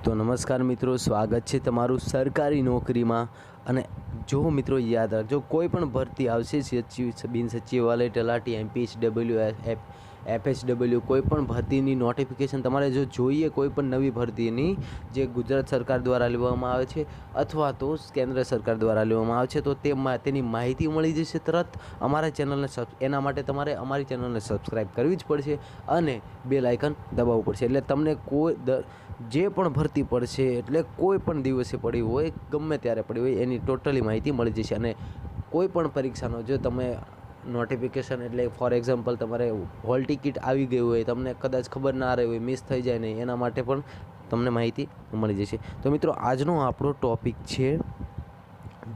તો નમસ્કાર મિત્રો, સ્વાગત છે તમારું સરકારી નોકરીમાં। અને જો મિત્રો યાદ રાખજો, કોઈ પણ ભરતી આવશે, સચિવ, બિન સચિવાલય, તલાટી, MPHW, FHW, કોઈ પણ ભરતીની નોટિફિકેશન તમારે જો જોઈએ, કોઈ પણ નવી ભરતીની જે ગુજરાત સરકાર દ્વારા લેવામાં આવે છે અથવા તો કેન્દ્ર સરકાર દ્વારા લેવામાં આવે છે, તો તેની માહિતી મળી જશે તરત અમારા ચેનલને। એના માટે તમારે અમારી ચેનલને સબસ્ક્રાઈબ કરવી જ પડશે અને બેલ આઇકન દબાવવું પડશે, એટલે તમને જે પણ ભરતી પડશે, એટલે કોઈ પણ દિવસે પડી હોય, ગમે ત્યારે પડી હોય, એની ટોટલી માહિતી મળી જશે। અને કોઈ પણ પરીક્ષાનો જો તમે નોટિફિકેશન, એટલે ફોર એક્ઝામ્પલ તમારે હોલ ટિકિટ આવી ગઈ હોય, તમને કદાચ ખબર ના રહી હોય, મિસ થઈ જાય નહીં, એના માટે પણ તમને માહિતી મળી જશે। તો મિત્રો આજનો આપણો ટૉપિક છે,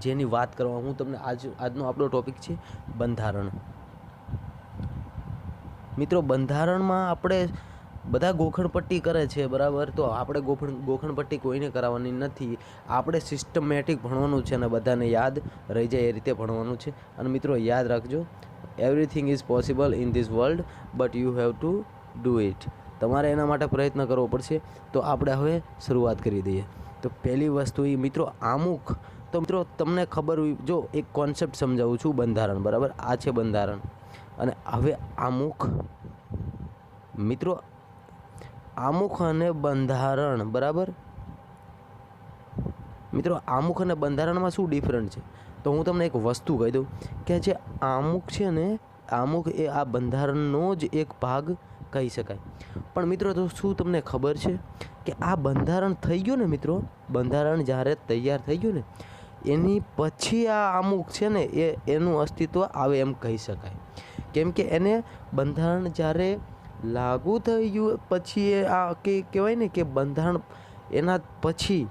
જેની વાત કરવા હું તમને આજનો આપણો ટૉપિક છે બંધારણ। મિત્રો બંધારણમાં આપણે બધા ગોખણપટ્ટી કરે છે, બરાબર? તો આપણે ગોખણપટ્ટી કોઈને કરાવવાની નથી, આપણે સિસ્ટમેટિક ભણવાનું છે અને બધાને યાદ રહી જાય એ રીતે ભણવાનું છે। અને મિત્રો યાદ રાખજો, everything is possible in this world but you have to do it. તમારે એના માટે પ્રયત્ન કરવો પડશે। તો આપણે હવે શરૂઆત કરી દઈએ। તો પહેલી વસ્તુ એ મિત્રો આમુખ। તો મિત્રો તમને ખબર હોય, જો એક કોન્સેપ્ટ સમજાવું છું, બંધારણ, બરાબર? આ છે બંધારણ અને હવે આમુખ। મિત્રો આમુખ અને બંધારણ, બરાબર? મિત્રો આમુખ અને બંધારણમાં શું ડિફરન્ટ છે? તો હું તમને એક વસ્તુ કહી દઉં કે જે આમુખ છે ને, આમુખ એ આ બંધારણનો જ એક ભાગ કહી શકાય। પણ મિત્રો તો શું તમને ખબર છે કે આ બંધારણ થઈ ગયું ને મિત્રો, બંધારણ જ્યારે તૈયાર થઈ ગયું ને, એની પછી આ આમુખ છે ને એનું અસ્તિત્વ આવે એમ કહી શકાય। કેમ કે એને બંધારણ જ્યારે લાગુ થઈ ગયું પછી એ આ કહેવાય ને કે બંધારણ, એના પછી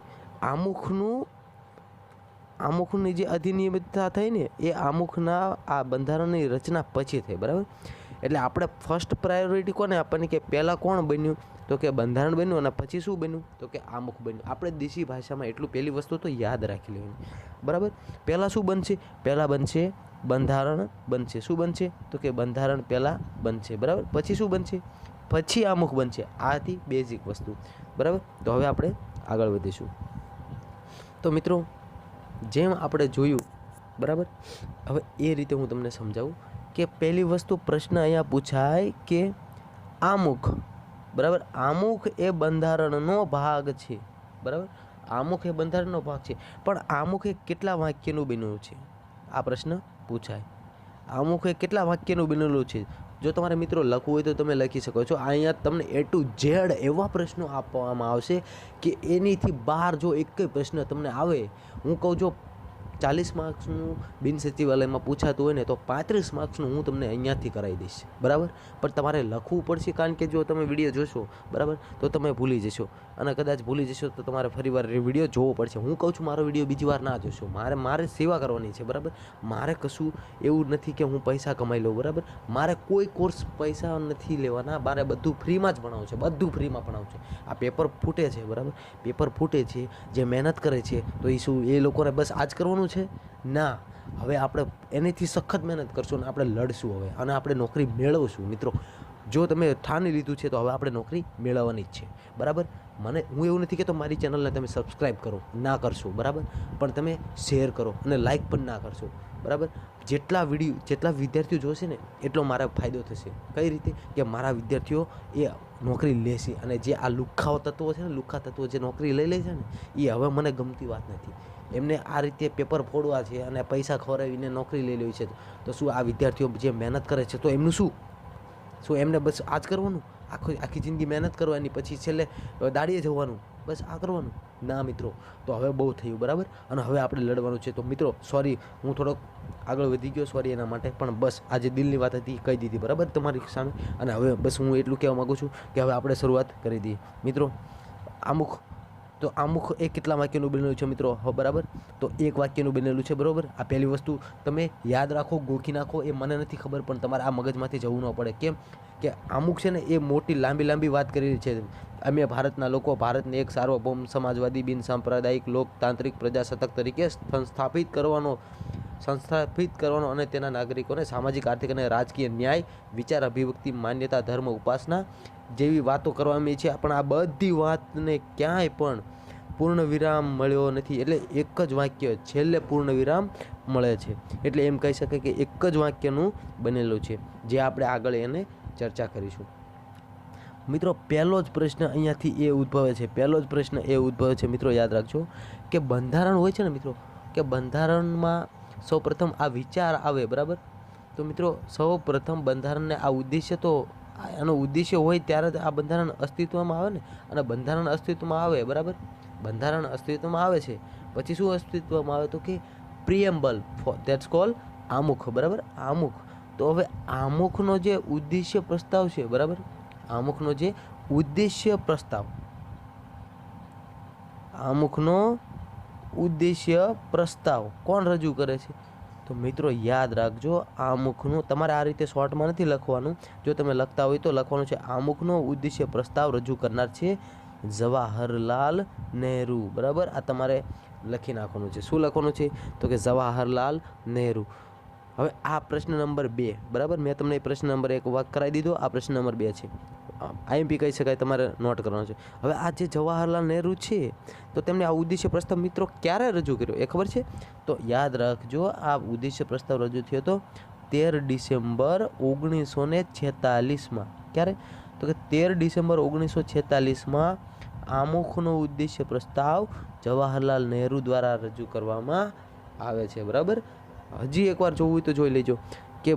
આમુખની જે અધિનિયમિતતા થઈ ને, એ આમુખના આ બંધારણની રચના પછી થઈ, બરાબર? એટલે આપણે ફર્સ્ટ પ્રાયોરિટી કોને આપવાની કે પહેલાં કોણ બન્યું? તો કે બંધારણ બન્યું અને પછી શું બન્યું? તો કે આમુખ બન્યું। આપણે દેશી ભાષામાં એટલું પહેલી વસ્તુ તો યાદ રાખી લેવાની, બરાબર? પહેલાં શું બનશે? પહેલાં બનશે બંધારણ બનશે। શું બનશે? તો કે બંધારણ પહેલાં બનશે, બરાબર? પછી શું બનશે? પછી આમુખ બનશે। આ હતી બેઝિક વસ્તુ, બરાબર? તો હવે આપણે આગળ વધીશું। તો મિત્રો જેમ આપણે જોયું, બરાબર, હવે એ રીતે હું તમને સમજાવું કે પહેલી વસ્તુ પ્રશ્ન અહીંયા પૂછાય કે આમુખ, બરાબર? આમુખ એ બંધારણનો ભાગ છે, બરાબર? આમુખ એ બંધારણનો ભાગ છે, પણ આમુખ એ કેટલા વાક્યનું બનેલું છે? આ પ્રશ્ન પૂછાય। આમુખ એ કેટલા વાક્યનું બનેલું છે? જો તમારે મિત્રો લખવું હોય તો તમે લખી શકો છો। અહીંયા તમને A to Z એવા પ્રશ્નો આપવામાં આવશે કે એનીથી બહાર જો એક પ્રશ્ન તમને આવે, હું કહું, જો 40 માર્ક્સનું બિન સચિવાલયમાં પૂછાતું હોય ને, તો 35 માર્ક્સનું હું તમને અહીંયાથી કરાવી દઈશ, બરાબર? પણ તમારે લખવું પડશે, કારણ કે જો તમે વિડીયો જોશો, બરાબર, તો તમે ભૂલી જશો, અને કદાચ ભૂલી જશો તો તમારે ફરીવાર વિડીયો જોવો પડશે। હું કહું છું મારો વિડીયો બીજી વાર ના જોશો, મારે સેવા કરવાની છે, બરાબર? મારે કશું એવું નથી કે હું પૈસા કમાઈ લઉં, બરાબર? મારે કોઈ કોર્સ પૈસા નથી લેવાના, મારે બધું ફ્રીમાં જ ભણાવવું છે, બધું ફ્રીમાં ભણાવવું છે। આ પેપર ફૂટે છે, બરાબર? પેપર ફૂટે છે, જે મહેનત કરે છે, તો એ શું એ લોકોને બસ આ જ કરવાનું છે? ના, હવે આપણે એનાથી સખત મહેનત કરશું અને આપણે લડશું હવે, અને આપણે નોકરી મેળવશું। મિત્રો જો તમે ઠાની લીધું છે તો હવે આપણે નોકરી મેળવવાની જ છે, બરાબર? હું એવું નથી કહેતો મારી ચેનલને તમે સબસ્ક્રાઈબ કરો, ના કરશો, બરાબર? પણ તમે શેર કરો અને લાઈક પણ ના કરશો, બરાબર? જેટલા વિદ્યાર્થીઓ જોશે ને, એટલો મારા ફાયદો થશે। કઈ રીતે? કે મારા વિદ્યાર્થીઓ એ નોકરી લેશે, અને જે આ લુખ્ખા તત્વો છે ને, લુખ્ખા તત્વો જે નોકરી લઈ લે છે ને, એ હવે મને ગમતી વાત નથી। એમને આ રીતે પેપર ફોડવા છે અને પૈસા ખવડાવીને નોકરી લઈ લેવી છે, તો શું આ વિદ્યાર્થીઓ જે મહેનત કરે છે તો એમનું શું એમને બસ આ જ કરવાનું? આખી જિંદગી મહેનત કરવાની, પછી છેલ્લે દાડીએ જવાનું, બસ આ કરવાનું? ના મિત્રો, તો હવે બહુ થયું, બરાબર? અને હવે આપણે લડવાનું છે। તો મિત્રો સોરી, હું થોડોક આગળ વધી ગયો, સોરી એના માટે, પણ બસ આ જે દિલની વાત હતી કહી દીધી, બરાબર, તમારી સામે। અને હવે બસ હું એટલું કહેવા માગું છું કે હવે આપણે શરૂઆત કરી દઈએ। મિત્રો આમુખ, તો આમુખ એ કેટલા વાક્યનું બનેલું છે મિત્રો? બરાબર, તો એક વાક્યનું બનેલું છે, બરાબર? આ પહેલી વસ્તુ તમે યાદ રાખો, ગોખી નાખો, એ મને નથી ખબર, પણ તમારે આ મગજમાંથી જવું ન પડે। કેમ કે આમુખ છે ને એ મોટી લાંબી વાત કરેલી છે। અમે ભારતના લોકો ભારતને એક સાર્વભૌમ સમાજવાદી બિન સાંપ્રદાયિક લોકતાંત્રિક પ્રજાસત્તાક તરીકે સ્થાપિત કરવાનો અને તેના નાગરિકોને સામાજિક, આર્થિક અને રાજકીય ન્યાય, વિચાર, અભિવ્યક્તિ, માન્યતા, ધર્મ, ઉપાસના જેવી વાતો કરવામાં આવી છે, પણ આ બધી વાતને ક્યાંય પણ પૂર્ણ વિરામ મળ્યો નથી. એટલે એક જ વાક્ય છેલ્લે પૂર્ણ વિરામ મળે છે. એટલે એમ કહી શકાય કે એક જ વાક્યનું બનેલું છે, જે આપણે આગળ એને ચર્ચા કરીશું. મિત્રો પહેલો જ પ્રશ્ન અહીંયાથી એ ઉદ્ભવે છે. પહેલો જ પ્રશ્ન એ ઉદ્ભવે છે મિત્રો, યાદ રાખજો કે બંધારણ હોય છે ને મિત્રો, કે બંધારણમાં સૌપ્રથમ આ વિચાર આવે, બરાબર. તો મિત્રો સૌપ્રથમ બંધારણને આ ઉદ્દેશ્ય, તો આનો ઉદ્દેશ્ય હોય ત્યારે જ આ બંધારણ અસ્તિત્વમાં આવે ને. અને બંધારણ અસ્તિત્વમાં આવે, બરાબર, બંધારણ અસ્તિત્વમાં આવે છે પછી શું અસ્તિત્વમાં આવે, તો કે પ્રિએમ્બલ, ધેટ્સ કોલ આમુખ, બરાબર, આમુખ. તો હવે આમુખનો જે ઉદ્દેશ્ય પ્રસ્તાવ છે, બરાબર, આમુખનો જે ઉદ્દેશ્ય પ્રસ્તાવ, આમુખનો ઉદ્દેશ્ય પ્રસ્તાવ કોણ રજૂ કરે છે? તો મિત્રો યાદ રાખજો, આમુખનું તમારે આ રીતે શોર્ટમાં નથી લખવાનું, જો તમે લખતા હોય તો લખવાનું છે આમુખનો ઉદ્દેશ્ય પ્રસ્તાવ રજૂ કરનાર છે જવાહરલાલ નહેરુ, બરાબર. આ તમારે લખી નાખવાનું છે. શું લખવાનું છે? તો કે જવાહરલાલ નહેરુ. હવે આ પ્રશ્ન નંબર 2, બરાબર, મેં તમને પ્રશ્ન નંબર 1 વાક કરાવી દીધો, આ પ્રશ્ન નંબર 2 છે. આઈએમપી કહી શકાય, તમારે નોટ કરવાનો છે. હવે આ જે જવાહરલાલ નહેરુ છે, તો તેમને આ ઉદ્દેશ્ય પ્રસ્તાવ મિત્રો ક્યારે રજૂ કર્યો એ ખબર છે? તો યાદ રાખજો, આ ઉદ્દેશ્ય પ્રસ્તાવ રજૂ થયો હતો 13 ડિસેમ્બર 1946માં. ક્યારે? તો કે 13 ડિસેમ્બર 1946માં આમુખનો ઉદ્દેશ્ય પ્રસ્તાવ જવાહરલાલ નહેરુ દ્વારા રજૂ કરવામાં આવે છે, બરાબર. હજી એકવાર જોવું હોય તો જોઈ લેજો કે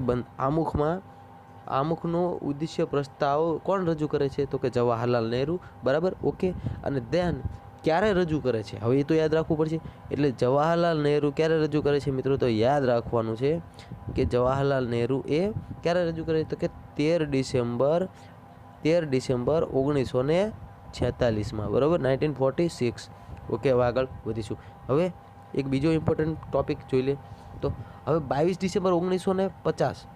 આમુખનો ઉદ્દેશ્ય પ્રસ્તાવ કોણ રજૂ કરે છે? તો કે જવાહરલાલ નહેરુ, બરાબર, ઓકે. અને ધ્યાન ક્યારે રજૂ કરે છે હવે એ તો યાદ રાખવું પડશે. એટલે જવાહરલાલ નહેરુ ક્યારે રજૂ કરે છે મિત્રો? તો યાદ રાખવાનું છે કે જવાહરલાલ નહેરુ એ ક્યારે રજૂ કરે છે? તો કે 13 ડિસેમ્બર 1946માં, બરાબર, 1946. ઓકે, હવે આગળ વધીશું. હવે એક બીજો ઇમ્પોર્ટન્ટ ટોપિક જોઈ લે. તો હવે 22 ડિસેમ્બર 1950.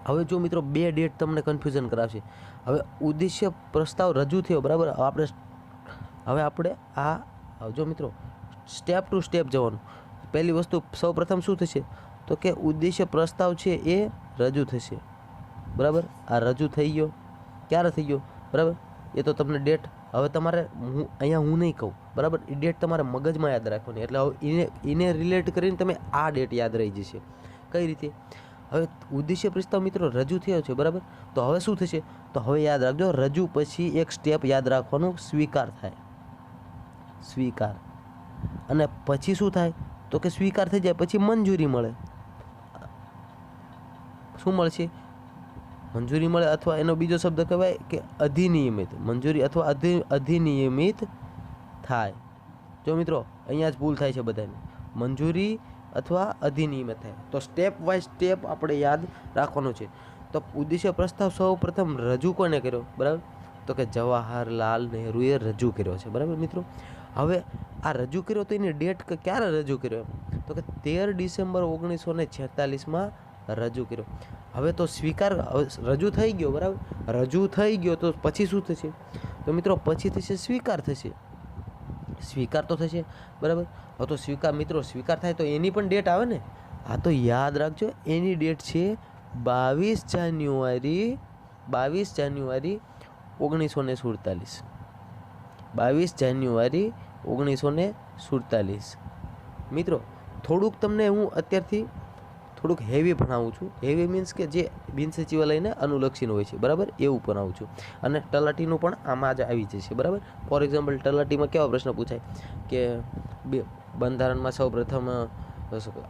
હવે જો મિત્રો 2 ડેટ તમને કન્ફ્યુઝન કરાવશે. હવે ઉદ્દેશ્ય પ્રસ્તાવ રજૂ થયો, બરાબર. હવે આપણે આ જો મિત્રો સ્ટેપ ટુ સ્ટેપ જવાનું. પહેલી વસ્તુ સૌપ્રથમ શું થશે? તો કે ઉદ્દેશ્ય પ્રસ્તાવ છે એ રજૂ થશે, બરાબર. આ રજૂ થઈ ગયો, ક્યારે થઈ ગયો, બરાબર, એ તો તમને ડેટ હવે તમારે અહીંયા હું નહીં કહું, બરાબર. એ ડેટ તમારે મગજમાં યાદ રાખવાની. એટલે હવે એને રિલેટ કરીને તમે આ ડેટ યાદ રહી જશે. કઈ રીતે? હવે ઉદ્દેશ્ય પ્રસ્તાવ મિત્રો રજૂ થયો છે, બરાબર. તો હવે શું થશે? તો હવે યાદ રાખજો, રજૂ પછી એક સ્ટેપ યાદ રાખવાનું, સ્વીકાર થાય, સ્વીકાર. અને પછી શું થાય? તો કે સ્વીકાર થઈ જાય પછી મંજૂરી મળે. શું મળશે? મંજૂરી મળે, અથવા એનો બીજો શબ્દ કહેવાય કે અધિનિયમિત. મંજૂરી અથવા અધિનિયમિત થાય. જો મિત્રો અહીંયા જ ભૂલ થાય છે બધાને, મંજૂરી અથવા અધિનિયમિત થાય. તો સ્ટેપ બાય સ્ટેપ આપણે યાદ રાખવાનું છે. તો ઉદ્દેશ્ય પ્રસ્તાવ સૌ પ્રથમ રજૂ કોને કર્યો? બરાબર, તો કે જવાહરલાલ નહેરુએ રજૂ કર્યો છે, બરાબર મિત્રો. હવે આ રજૂ કર્યો તો એની ડેટ ક્યારે રજૂ કર્યો? તો કે 13 ડિસેમ્બર 1946માં રજૂ કર્યો. હવે તો સ્વીકાર રજૂ થઈ ગયો, બરાબર, રજૂ થઈ ગયો તો પછી શું થશે? તો મિત્રો પછી થશે સ્વીકાર થશે. સ્વીકાર તો થશે, બરાબર. હવે તો સ્વીકાર મિત્રો સ્વીકાર થાય તો એની પણ ડેટ આવે ને. હા, તો યાદ રાખજો, એની ડેટ છે 22 જાન્યુઆરી 1947. 22 જાન્યુઆરી 1947. મિત્રો થોડુંક તમને હું અત્યારથી થોડુંક હેવી ભણાવું છું. હેવી મીન્સ કે જે બિન સચિવાલયને અનુલક્ષીનું હોય છે, બરાબર, એવું ભણાવું છું. અને તલાટીનું પણ આમાં જ આવી જશે, બરાબર. ફોર એક્ઝામ્પલ તલાટીમાં કેવા પ્રશ્ન પૂછાય કે બંધારણમાં સૌ પ્રથમ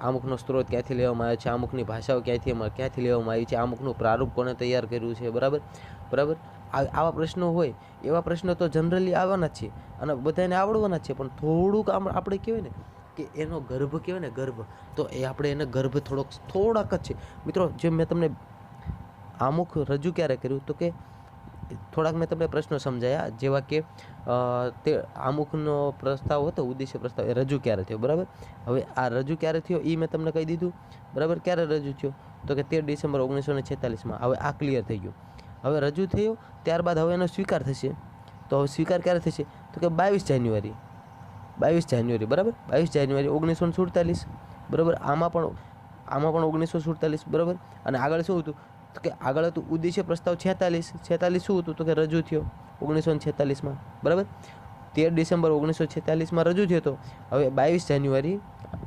અમુકનો સ્ત્રોત ક્યાંથી લેવામાં આવ્યો છે, અમુકની ભાષાઓ ક્યાંથી લેવામાં આવી છે, અમુકનું પ્રારૂપ કોણે તૈયાર કર્યું છે, બરાબર. આવા પ્રશ્નો હોય, એવા પ્રશ્નો તો જનરલી આવવાના જ છે અને બધાને આવડવાના જ છે. પણ થોડુંક આપણે કહેવાય ને કે એનો ગર્ભ કહેવાય ને, ગર્ભ, તો એ આપણે એને ગર્ભ થોડાક જ છે મિત્રો. જે મેં તમને આમુખ રજૂ ક્યારે કર્યું? તો કે થોડાક મેં તમને પ્રશ્નો સમજાયા, જેવા કે તે આમુખનો પ્રસ્તાવ હતો, ઉદ્દેશ્ય પ્રસ્તાવ, એ રજૂ ક્યારે થયો, બરાબર. હવે આ રજૂ ક્યારે થયો એ મેં તમને કહી દીધું, બરાબર. ક્યારે રજૂ થયો? તો કે 13 ડિસેમ્બર 1946માં. હવે આ ક્લિયર થઈ ગયું. હવે રજૂ થયો ત્યારબાદ હવે એનો સ્વીકાર થશે. તો હવે સ્વીકાર ક્યારે થશે? તો કે 22 જાન્યુઆરી, બરાબર, 22 જાન્યુઆરી 1947, બરાબર. આમાં પણ 1947, બરાબર. અને આગળ શું હતું? તો કે આગળ હતું ઉદ્દેશ્ય પ્રસ્તાવ 46. 46 શું હતું? તો કે રજૂ થયો 1946માં, બરાબર. 13 ડિસેમ્બર 1946માં રજૂ થયો હતો. હવે 22 જાન્યુઆરી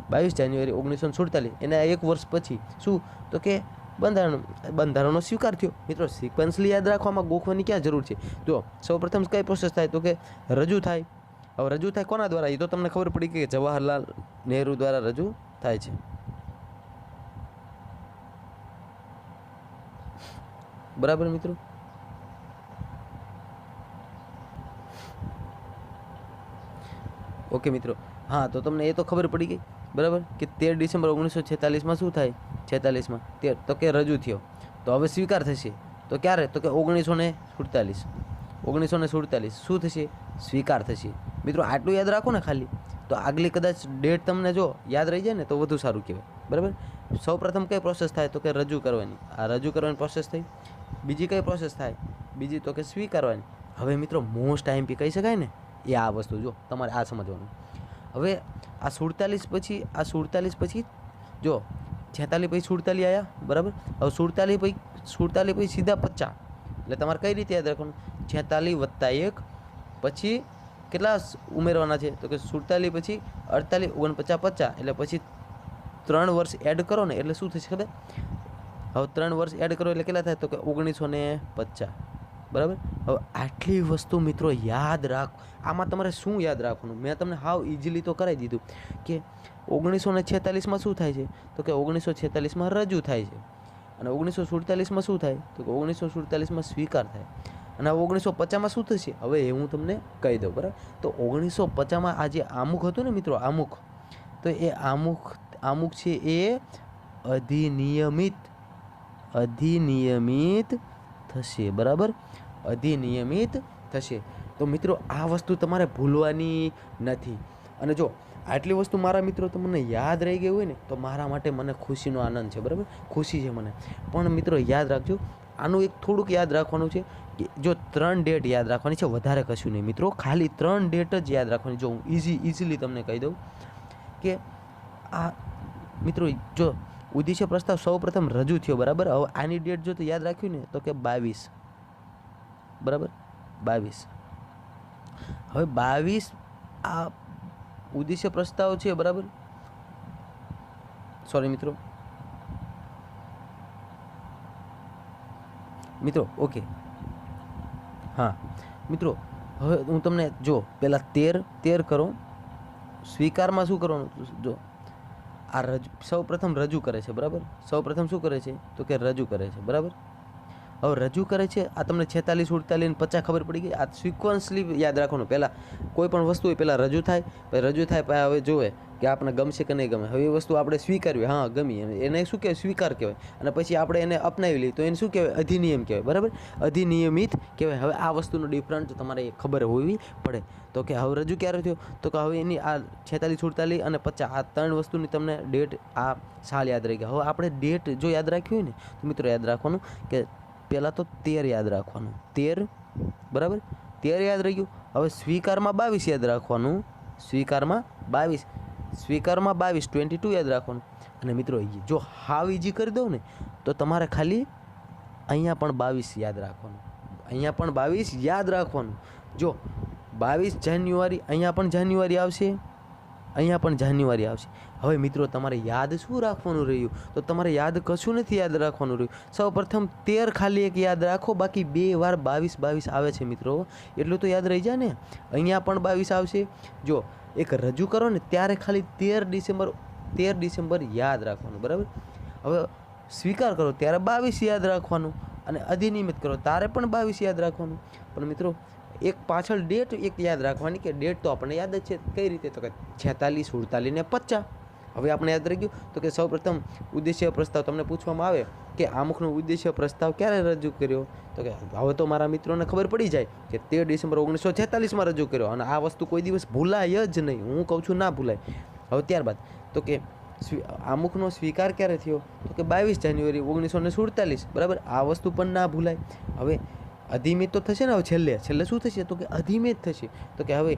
1947 એના 1 વર્ષ પછી શું? તો કે બંધારણનો સ્વીકાર થયો. મિત્રો સિક્વન્સલી યાદ રાખવામાં ગોખવાની ક્યાં જરૂર છે? જો સૌપ્રથમ કઈ પ્રોસેસ થાય? તો કે રજૂ થાય. હવે રજૂ થાય કોના દ્વારા? એ તો તમને ખબર પડી કે જવાહરલાલ નહેરુ દ્વારા રજૂ થાય છે. બરાબર મિત્રો. ઓકે મિત્રો, હા તો તમને એ તો ખબર પડી ગઈ, બરાબર, કે 13 ડિસેમ્બર 1946માં શું થાય? 46માં 13 તો કે રજૂ થયો. તો હવે સ્વીકાર થશે તો ક્યારે? તો કે 1947 શું થશે? સ્વીકાર થશે. મિત્રો આટલું યાદ રાખો ને ખાલી, તો આગલી કદાચ ડેટ તમને જો યાદ રહી જાય ને તો વધુ સારું કહેવાય, બરાબર. સૌ પ્રથમ કઈ પ્રોસેસ થાય? તો કે રજૂ કરવાની. આ રજૂ કરવાની પ્રોસેસ થઈ. બીજી કઈ પ્રોસેસ થાય? બીજી તો કે સ્વીકારવાની. હવે મિત્રો મોસ્ટ આઈએમપી કહી શકાય ને એ આ વસ્તુ, જો તમારે આ સમજવાનું. હવે આ 47 પછી જો 46 પછી 47 આવ્યા, બરાબર. હવે 47 પછી સીધા 50. એટલે તમારે કઈ રીતે યાદ રાખવાનું? 46 + 1 પછી કેટલા ઉમેરવાના છે? તો કે 47 પછી 48 49 50. એટલે પછી 3 વર્ષ એડ કરો ને એટલે શું થશે ખબર? હવે 3 વર્ષ એડ કરો એટલે કેટલા થાય? તો કે 1950, બરાબર. હવે આટલી વસ્તુ મિત્રો યાદ રાખ. આમાં તમારે શું યાદ રાખવાનું? મેં તમને હાવ ઇઝીલી તો કરાવી દીધું કે 1946માં શું થાય છે? તો કે 1946માં રજૂ થાય છે. અને 1947માં શું થાય? તો કે 1947માં સ્વીકાર થાય. અને 1950માં શું થશે? હવે એ હું તમને કહી દઉં, બરાબર. તો 1950માં આ જે આમુખ હતું ને મિત્રો, આમુખ, તો એ આમુખ છે એ અધિનિયમિત થશે, બરાબર. અધિનિયમિત થશે. તો મિત્રો આ વસ્તુ તમારે ભૂલવાની નથી. અને જો આટલી વસ્તુ મારા મિત્રો તમને યાદ રહી ગઈ હોય ને તો મારા માટે મને ખુશીનો આનંદ છે, બરાબર. ખુશી છે મને. પણ મિત્રો યાદ રાખજો, આનું એક થોડુંક યાદ રાખવાનું છે કે જો 3 ડેટ યાદ રાખવાની છે, વધારે કશું નહીં મિત્રો. ખાલી 3 ડેટ જ યાદ રાખવાની. જો હું ઇઝીલી તમને કહી દઉં કે આ મિત્રો જો ઉદ્દેશ્ય પ્રસ્તાવ સૌ પ્રથમ રજૂ થયો, બરાબર. હવે આની ડેટ જો તો યાદ રાખ્યું ને તો કે 22, બરાબર. 22. હવે 22 આ ઉદ્દેશ્ય પ્રસ્તાવ છે, બરાબર. સોરી મિત્રો ઓકે, હા મિત્રો. હવે હું તમને જો પહેલાં 13 કરો. સ્વીકારમાં શું કરવાનું? જો આ સૌ પ્રથમ રજૂ કરે છે, બરાબર. સૌ પ્રથમ શું કરે છે? તો કે રજૂ કરે છે, બરાબર. હવે રજૂ કરે છે. આ તમને 46 48 50 ખબર પડી ગઈ. આ સિક્વન્સલી યાદ રાખવાનું. પહેલાં કોઈ પણ વસ્તુ હોય પહેલાં રજૂ થાય, પછી રજૂ થાય પછી હવે જોવે કે આપણે ગમશે કે નહીં ગમે. હવે એ વસ્તુ આપણે સ્વીકારવી, હા ગમી, એને શું કહેવાય? સ્વીકાર કહેવાય. અને પછી આપણે એને અપનાવી લઈએ તો એને શું કહેવાય? અધિનિયમ કહેવાય, બરાબર. અધિનિયમિત કહેવાય. હવે આ વસ્તુનો ડિફરન્ટ તમારે ખબર હોવી પડે. તો કે હવે રજૂ ક્યારે થયો? તો કે હવે એની આ 46 48 અને 50 આ 3 વસ્તુની તમને ડેટ આ સાલ યાદ રહી ગયા. હવે આપણે ડેટ જો યાદ રાખી હોય ને તો મિત્રો યાદ રાખવાનું કે પહેલાં તો 13 યાદ રાખવાનું. 13, બરાબર. 13 યાદ રહી ગયું. હવે સ્વીકારમાં 22 યાદ રાખવાનું. સ્વીકારમાં 22 યાદ રાખવાનું. અને મિત્રો જો હાવ ઇઝી કરી દઉં ને તો તમારે ખાલી અહીંયા પણ 22 યાદ રાખવાનું. અહીંયા પણ 22 યાદ રાખવાનું. જો 22 જાન્યુઆરી, અહીંયા પણ જાન્યુઆરી આવશે, અહીંયા પણ જાન્યુઆરી આવશે. હવે મિત્રો તમારે યાદ શું રાખવાનું રહ્યું? તો તમારે યાદ કશું નથી યાદ રાખવાનું રહ્યું. સૌ પ્રથમ 13 ખાલી એક યાદ રાખો, બાકી 2 વાર 22 આવે છે મિત્રો. એટલું તો યાદ રહી જાય ને. અહીંયા પણ 22 આવશે. જો એક રજૂ કરો ને ત્યારે ખાલી 13 ડિસેમ્બર યાદ રાખવાનું, બરાબર. હવે સ્વીકાર કરો ત્યારે 22 યાદ રાખવાનું. અને અધિનિયમિત કરો ત્યારે પણ 22 યાદ રાખવાનું. પણ મિત્રો એક પાછળ ડેટ એક યાદ રાખવાની કે ડેટ તો આપણને યાદ જ છે. કઈ રીતે? તો કે 46 48 ને 50. હવે આપણે યાદ રહી ગયું. તો કે સૌપ્રથમ ઉદ્દેશ્ય પ્રસ્તાવ તમને પૂછવામાં આવે કે આમુખનો ઉદ્દેશ્ય પ્રસ્તાવ ક્યારે રજૂ કર્યો? તો કે હવે તો મારા મિત્રોને ખબર પડી જાય કે 13 ડિસેમ્બર 1946માં રજૂ કર્યો. અને આ વસ્તુ કોઈ દિવસ ભૂલાય જ નહીં. હું કહું છું ના ભૂલાય. હવે ત્યારબાદ તો કે આમુખનો સ્વીકાર ક્યારે થયો? તો કે 22 જાન્યુઆરી 1947, બરાબર. આ વસ્તુ પણ ના ભૂલાય. હવે અધિમિત તો થશે ને. હવે છેલ્લે શું થશે? તો કે અધિમિત થશે. તો કે હવે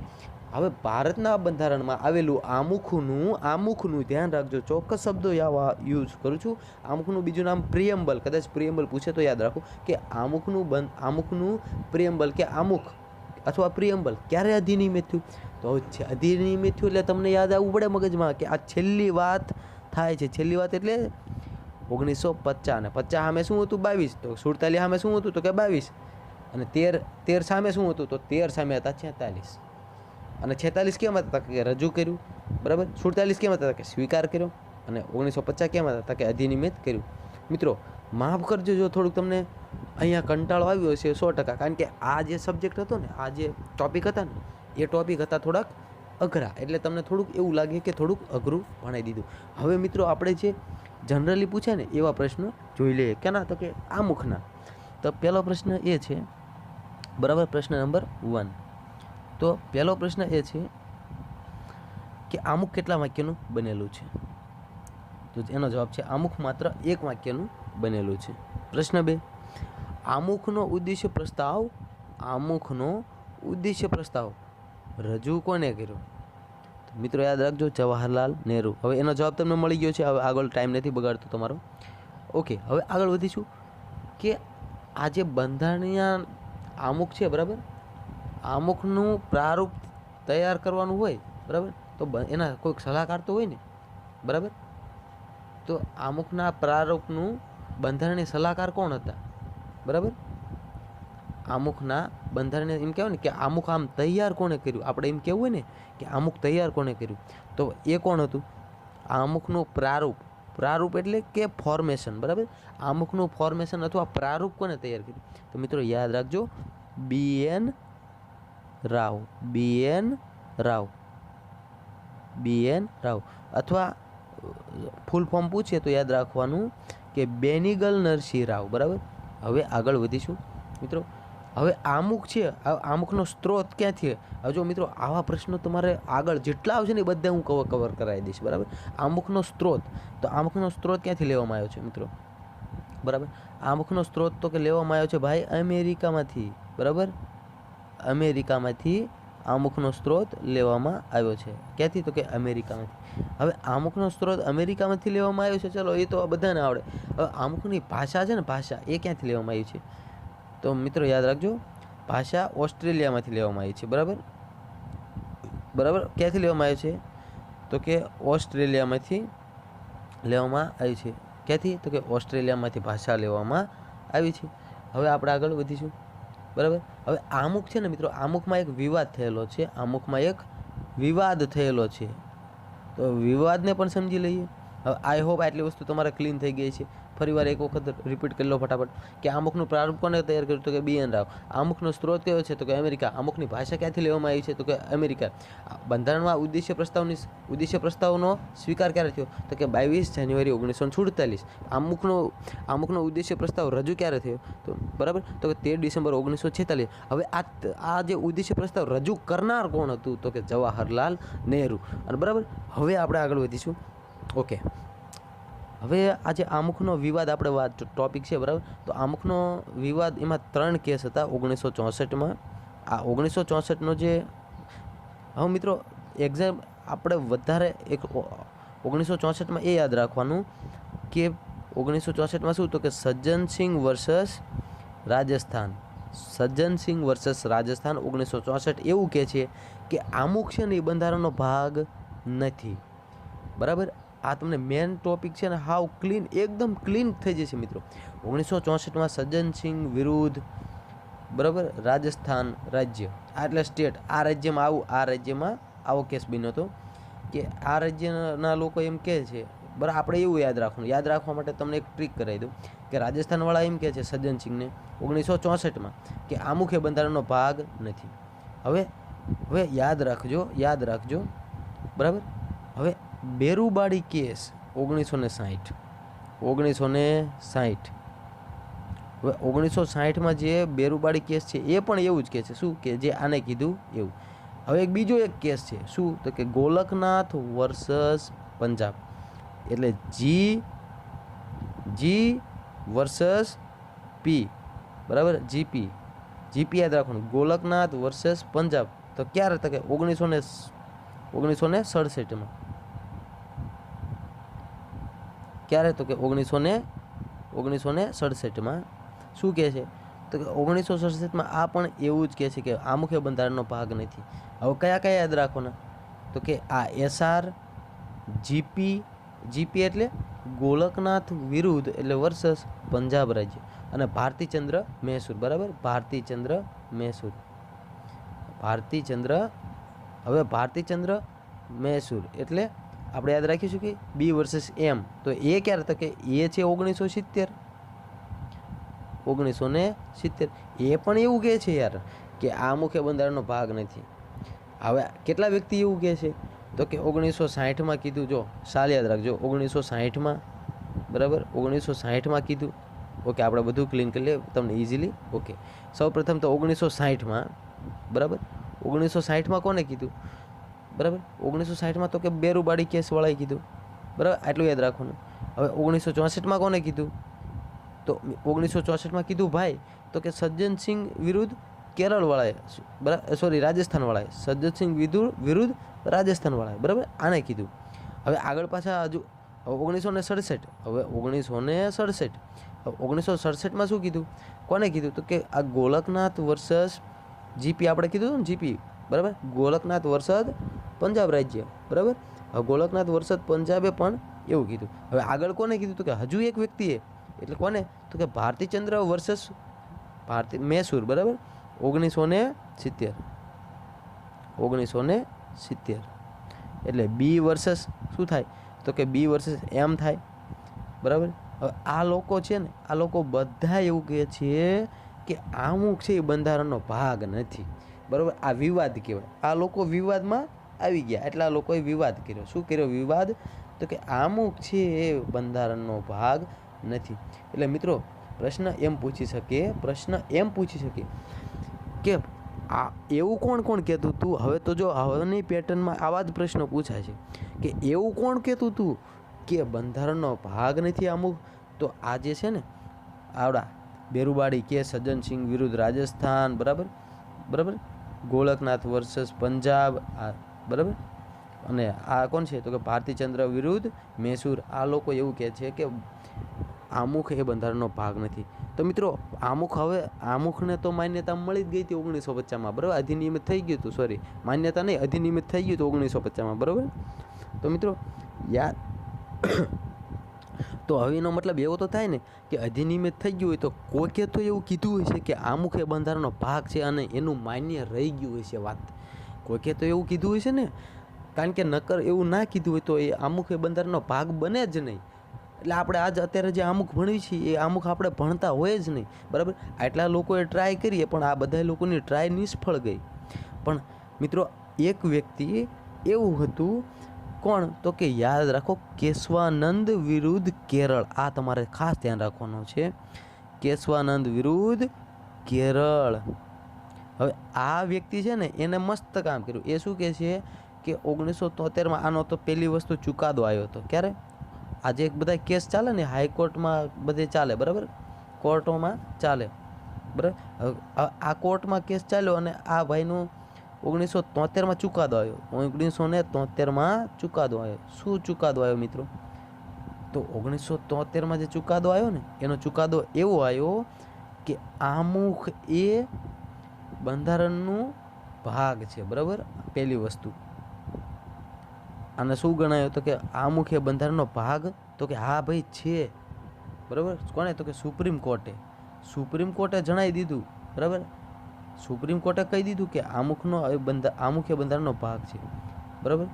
હવે ભારતના બંધારણમાં આવેલું આમુખનું ધ્યાન રાખજો, ચોક્કસ શબ્દો યુઝ કરું છું. આમુખનું બીજું નામ પ્રિએમ્બલ, કદાચ પ્રિએમ્બલ પૂછે તો યાદ રાખો કે આમુખનું પ્રિએમ્બલ કે આમુખ અથવા પ્રિએમ્બલ ક્યારે અધિનિયમિત થયું? તો અધિનિયમિત થયું એટલે તમને યાદ આવવું પડે મગજમાં કે આ છેલ્લી વાત થાય છે. છેલ્લી વાત એટલે 1950 ને 50 સામે શું હતું? 22. તો 47 સામે શું હતું? તો કે 22. અને 13 સામે શું હતું? તો 13 સામે હતા 46. અને 46 કેમ હતા? કે રજૂ કર્યું, બરાબર. 47 કેમ હતા? કે સ્વીકાર કર્યો. અને 1950 કેમ હતા? કે અધિનિયમિત કર્યું. મિત્રો માફ કરજો જો થોડુંક તમને અહીંયા કંટાળો આવ્યો છે 100%, કારણ કે આ જે સબ્જેક્ટ હતો ને, આ જે ટોપિક હતા ને, એ ટોપિક હતા થોડાક અઘરા, એટલે તમને થોડુંક એવું લાગે કે થોડુંક અઘરું ભણાવી દીધું. હવે મિત્રો આપણે જે જનરલી પૂછે ને એવા પ્રશ્નો જોઈ લઈએ. કેના? તો કે આમુખના. તો પહેલો પ્રશ્ન એ છે, બરાબર, પ્રશ્ન નંબર 1. તો પહેલો પ્રશ્ન એ છે કે આમુખ કેટલા વાક્યનું બનેલું છે? તો એનો જવાબ છે આમુખ માત્ર એક વાક્યનું બનેલું છે. પ્રશ્ન 2, આમુખનો ઉદ્દેશ્ય પ્રસ્તાવ રજૂ કોને કર્યો? તો મિત્રો યાદ રાખજો, જવાહરલાલ નહેરુ. હવે એનો જવાબ તમને મળી ગયો છે. હવે આગળ ટાઈમ નથી બગાડતો તમારો. ઓકે, હવે આગળ વધીશું કે આ જે બંધારણીય આમુખ છે, બરાબર, આમુખનું પ્રારૂપ તૈયાર કરવાનું હોય, બરાબર, તો એના કોઈક સલાહકાર તો હોય ને, બરાબર. તો આમુખના પ્રારૂપનું બંધારણીય સલાહકાર કોણ હતા? બરાબર, આમુખના બંધારણીય એમ કહેવાય ને કે આમુખ આમ તૈયાર કોણે કર્યું? આપણે એમ કહેવું હોય ને કે આમુખ તૈયાર કોણે કર્યું, તો એ કોણ હતું? આમુખનું પ્રારૂપ એટલે કે ફોર્મેશન, બરાબર. આમુખનું ફોર્મેશન અથવા પ્રારૂપ કોને તૈયાર કર્યું? તો મિત્રો યાદ રાખજો, BN રાવ. અથવા ફૂલ ફોર્મ પૂછે તો યાદ રાખવાનું કે બેનિગલ નરસિંહ રાવ, બરાબર. હવે આગળ વધીશું મિત્રો. હવે આમુખ છે, આમુખનો સ્ત્રોત ક્યાંથી? હવે જો મિત્રો આવા પ્રશ્નો તમારે આગળ જેટલા આવશે ને એ બધા હું કવર કરાવી દઈશ, બરાબર. આમુખનો સ્ત્રોત ક્યાંથી લેવામાં આવ્યો છે મિત્રો? બરાબર, આમુખનો સ્ત્રોત તો કે લેવામાં આવ્યો છે ભાઈ અમેરિકામાંથી, બરાબર. અમેરિકામાંથી આમુખનો સ્ત્રોત લેવામાં આવ્યો છે. ક્યાંથી? તો કે અમેરિકામાંથી. હવે આમુખનો સ્ત્રોત અમેરિકામાંથી લેવામાં આવ્યો છે, ચલો એ તો બધાને આવડે. હવે આમુખની ભાષા છે ને, ભાષા એ ક્યાંથી લેવામાં આવી છે? તો મિત્રો યાદ રાખજો, ભાષા ઓસ્ટ્રેલિયામાંથી લેવામાં આવી છે, બરાબર. ક્યાંથી લેવામાં આવી છે? તો કે ઓસ્ટ્રેલિયામાંથી લેવામાં આવી છે. ક્યાંથી? તો કે ઓસ્ટ્રેલિયામાંથી ભાષા લેવામાં આવી છે. હવે આપણે આગળ વધીશું, બરાબર. હવે આમુખ છે ને મિત્રો, આમુખમાં એક વિવાદ થયેલો છે. તો વિવાદને પણ સમજી લઈએ. હવે આઈ હોપ આટલી વસ્તુ તમારે ક્લીન થઈ ગઈ છે. ફરીવાર એક વખત રિપીટ કરી લો ફટાફટ કે આમુખનું પ્રારૂપ કોને તૈયાર કર્યું? તો કે BN રાવ. આમુખનો સ્ત્રોત કયો છે? તો કે અમેરિકા. આમુખની ભાષા ક્યાંથી લેવામાં આવી છે? તો કે અમેરિકા. બંધારણમાં ઉદ્દેશ્ય પ્રસ્તાવનો સ્વીકાર ક્યારે થયો? તો કે 22 જાન્યુઆરી 1947. આમુખનો ઉદ્દેશ્ય પ્રસ્તાવ રજૂ ક્યારે થયો? તો બરાબર, તો કે 13 ડિસેમ્બર 1946. હવે આ જે ઉદ્દેશ્ય પ્રસ્તાવ રજૂ કરનાર કોણ હતું? તો કે જવાહરલાલ નહેરુ. અને બરાબર, હવે આપણે આગળ વધીશું. ઓકે, હવે આજે આમુખનો વિવાદ આપણે ટોપિક છે, બરાબર. તો આમુખનો વિવાદ એમાં 3 કેસ હતા 1964માં. આ 1964નો જે, હવે મિત્રો એક્ઝામ આપણે વધારે એક 1964માં એ યાદ રાખવાનું કે 1964માં શું? તો કે સજ્જનસિંહ વર્સસ રાજસ્થાન 1964 એવું કહે છે કે આમુખ છે ને એ બંધારણનો ભાગ નથી, બરાબર. આ તમને મેન ટોપિક છે ને હાવ ક્લીન, એકદમ ક્લીન થઈ જશે મિત્રો. 1964માં સજ્જનસિંહ વિરુદ્ધ, બરાબર, રાજસ્થાન રાજ્ય, આ એટલે સ્ટેટ, આ રાજ્યમાં આવો કેસ બન્યો હતો કે આ રાજ્યના લોકો એમ કહે છે, બરાબર. આપણે એવું યાદ રાખવા માટે તમને એક ટ્રીક કરાવી દઉં કે રાજસ્થાનવાળા એમ કહે છે સજ્જનસિંહને 1964માં કે આમુખે બંધારણનો ભાગ નથી. હવે યાદ રાખજો, બરાબર. હવે બેરુબાડી કેસ 1960. હવે 1960માં જે બેરુબાડી કેસ છે એ પણ એવું જ કહે છે, શું કે જે આને કીધું એવું. હવે બીજો એક કેસ છે, શું? તો કે ગોલકનાથ વર્સસ પંજાબ, એટલે G વર્સસ P, બરાબર. GP યાદ રાખવાનું, ગોલકનાથ વર્સસ પંજાબ. તો તો ક્યારે? તો કે 1967માં. ક્યારે? તો કે 1967માં. શું કહે છે? તો કે 1967માં આ પણ એવું જ કહે છે કે આમુખે બંધારણનો ભાગ નથી. હવે કયા કયા યાદ રાખવાના? તો કે આ SR, જીપી એટલે ગોલકનાથ વિરુદ્ધ એટલે વર્સસ પંજાબ રાજ્ય, અને ભારતીચંદ્ર મૈસૂર. બરાબર, ભારતીચંદ્ર મૈસૂર. હવે ભારતીચંદ્ર મૈસૂર એટલે આપણે યાદ રાખીશું કે બી વર્સેસ એમ. તો એ ક્યારે? તો કે એ છે 1970. એ પણ એવું કહે છે યાર કે આમુખે બંધારણનો ભાગ નથી. હવે કેટલા વ્યક્તિ એવું કહે છે? તો કે 1960માં કીધું. જો સાલ યાદ રાખજો, 1960માં. બરાબર, 1960માં કીધું. ઓકે, આપણે બધું ક્લીન કરી લઈએ તમને ઇઝીલી. ઓકે, સૌપ્રથમ તો 1960માં. બરાબર, 1960માં કોને કીધું? બરાબર, 1960માં તો કે બેરુબાડી કેસવાળાએ કીધું. બરાબર, આટલું યાદ રાખવાનું. હવે 1964માં કોને કીધું? તો 1964માં કીધું ભાઈ તો કે સજ્જનસિંહ વિરુદ્ધ કેરળવાળાએ. બરાબર, સોરી, રાજસ્થાનવાળાએ. સજ્જનસિંહ વિરુદ્ધ રાજસ્થાનવાળાએ. બરાબર, આને કીધું. હવે આગળ પાછા હજુ 1967. હવે 1967માં શું કીધું? કોને કીધું? તો કે આ ગોલકનાથ વર્સસ જીપી આપણે કીધું ને, જીપી. બરાબર, ગોલકનાથ વર્સસ પંજાબ રાજ્ય. બરાબર, હવે ગોલકનાથ વર્સસ પંજાબે પણ એવું કીધું. હવે આગળ કોને કીધું? તો કે હજુ એક વ્યક્તિએ, એટલે કોને? તો કે ભારતીચંદ્ર વર્સસ મૈસૂર. બરાબર, 1970. એટલે બી વર્સસ શું થાય? તો કે બી વર્સસ એમ થાય. બરાબર, હવે આ લોકો છે ને, આ લોકો બધા એવું કહે છે કે અમુક છે એ બંધારણનો ભાગ નથી. બરાબર, આ વિવાદ કહેવાય. આ લોકો વિવાદમાં આવી ગયા એટલે આ લોકોએ વિવાદ કર્યો. શું કર્યો વિવાદ? તો કે અમુક છે એ બંધારણનો ભાગ નથી. એટલે મિત્રો પ્રશ્ન એમ પૂછી શકે કે આ એવું કોણ કહેતું હતું? હવે તો જો હવેની પેટર્નમાં આવા જ પ્રશ્નો પૂછાય છે કે એવું કોણ કહેતું હતું કે બંધારણનો ભાગ નથી અમુક? તો આ જે છે ને આવડા બેરુબાડી કે સજ્જનસિંહ વિરુદ્ધ રાજસ્થાન. બરાબર, ગોલકનાથ વર્સસ પંજાબ. બરાબર, અને આ કોણ છે? તો કે ભારતીચંદ્ર વિરુદ્ધ મૈસૂર. આ લોકો એવું કહે છે કે આમુખ એ બંધારણનો ભાગ નથી. તો મિત્રો આમુખને તો માન્યતા મળી જ ગઈ હતી 1950માં. બરાબર, અધિનિયમિત થઈ ગયું હતું. સોરી, માન્યતા નહીં, અધિનિયમિત થઈ ગયું હતું 1950માં. બરાબર, તો મિત્રો યાદ તો હવે એનો મતલબ એવો તો થાય ને કે અધિનિયમિત થઈ ગયું હોય તો કોકે તો એવું કીધું હોય છે કે આમુખ એ બંધારણનો ભાગ છે અને એનું માન્ય રહી ગયું હોય છે વાત. કોકે તો એવું કીધું હોય છે ને, કારણ કે નકર એવું ના કીધું હોય તો એ આમુખ એ બંધારણનો ભાગ બને જ નહીં. એટલે આપણે અત્યારે જે અમુક ભણીએ છીએ એ અમુક આપણે ભણતા હોય જ નહીં. બરાબર, આટલા લોકોએ ટ્રાય કરીએ પણ આ બધા લોકોની ટ્રાય નિષ્ફળ ગઈ. પણ મિત્રો એક વ્યક્તિ એવું હતું, કોણ? તો કે યાદ રાખો, કેશવાનંદ વિરુદ્ધ કેરળ. આ તમારે ખાસ ધ્યાન રાખવાનું છે, કેશવાનંદ વિરુદ્ધ કેરળ. હવે આ વ્યક્તિ છે ને એને મસ્ત કામ કર્યું. એ શું કહે છે કે 1973માં આનો તો પહેલી વસ્તુ ચુકાદો આવ્યો હતો. ક્યારે? આજે એક બધા કેસ ચાલે ને હાઈકોર્ટમાં બધે ચાલે. બરાબર, કોર્ટોમાં ચાલે. બરાબર, આ કોર્ટમાં કેસ ચાલ્યો અને આ ભાઈનું 1973માં ચુકાદો આવ્યો. 1973માં ચુકાદો આવ્યો. શું ચુકાદો આવ્યો મિત્રો? તો 1973માં જે ચુકાદો આવ્યો ને એનો ચુકાદો એવો આવ્યો કે આમુખ એ બંધારણનું ભાગ છે. બરાબર, પહેલી વસ્તુ આને શું ગણાયો? તો કે આમુખ એ બંધારણનો ભાગ. તો કે હા ભાઈ છે. બરાબર, કોને? તો કે સુપ્રીમ કોર્ટે જણાવી દીધું. બરાબર, સુપ્રીમ કોર્ટે કહી દીધું કે આમુખ એ બંધારણનો ભાગ છે. બરાબર,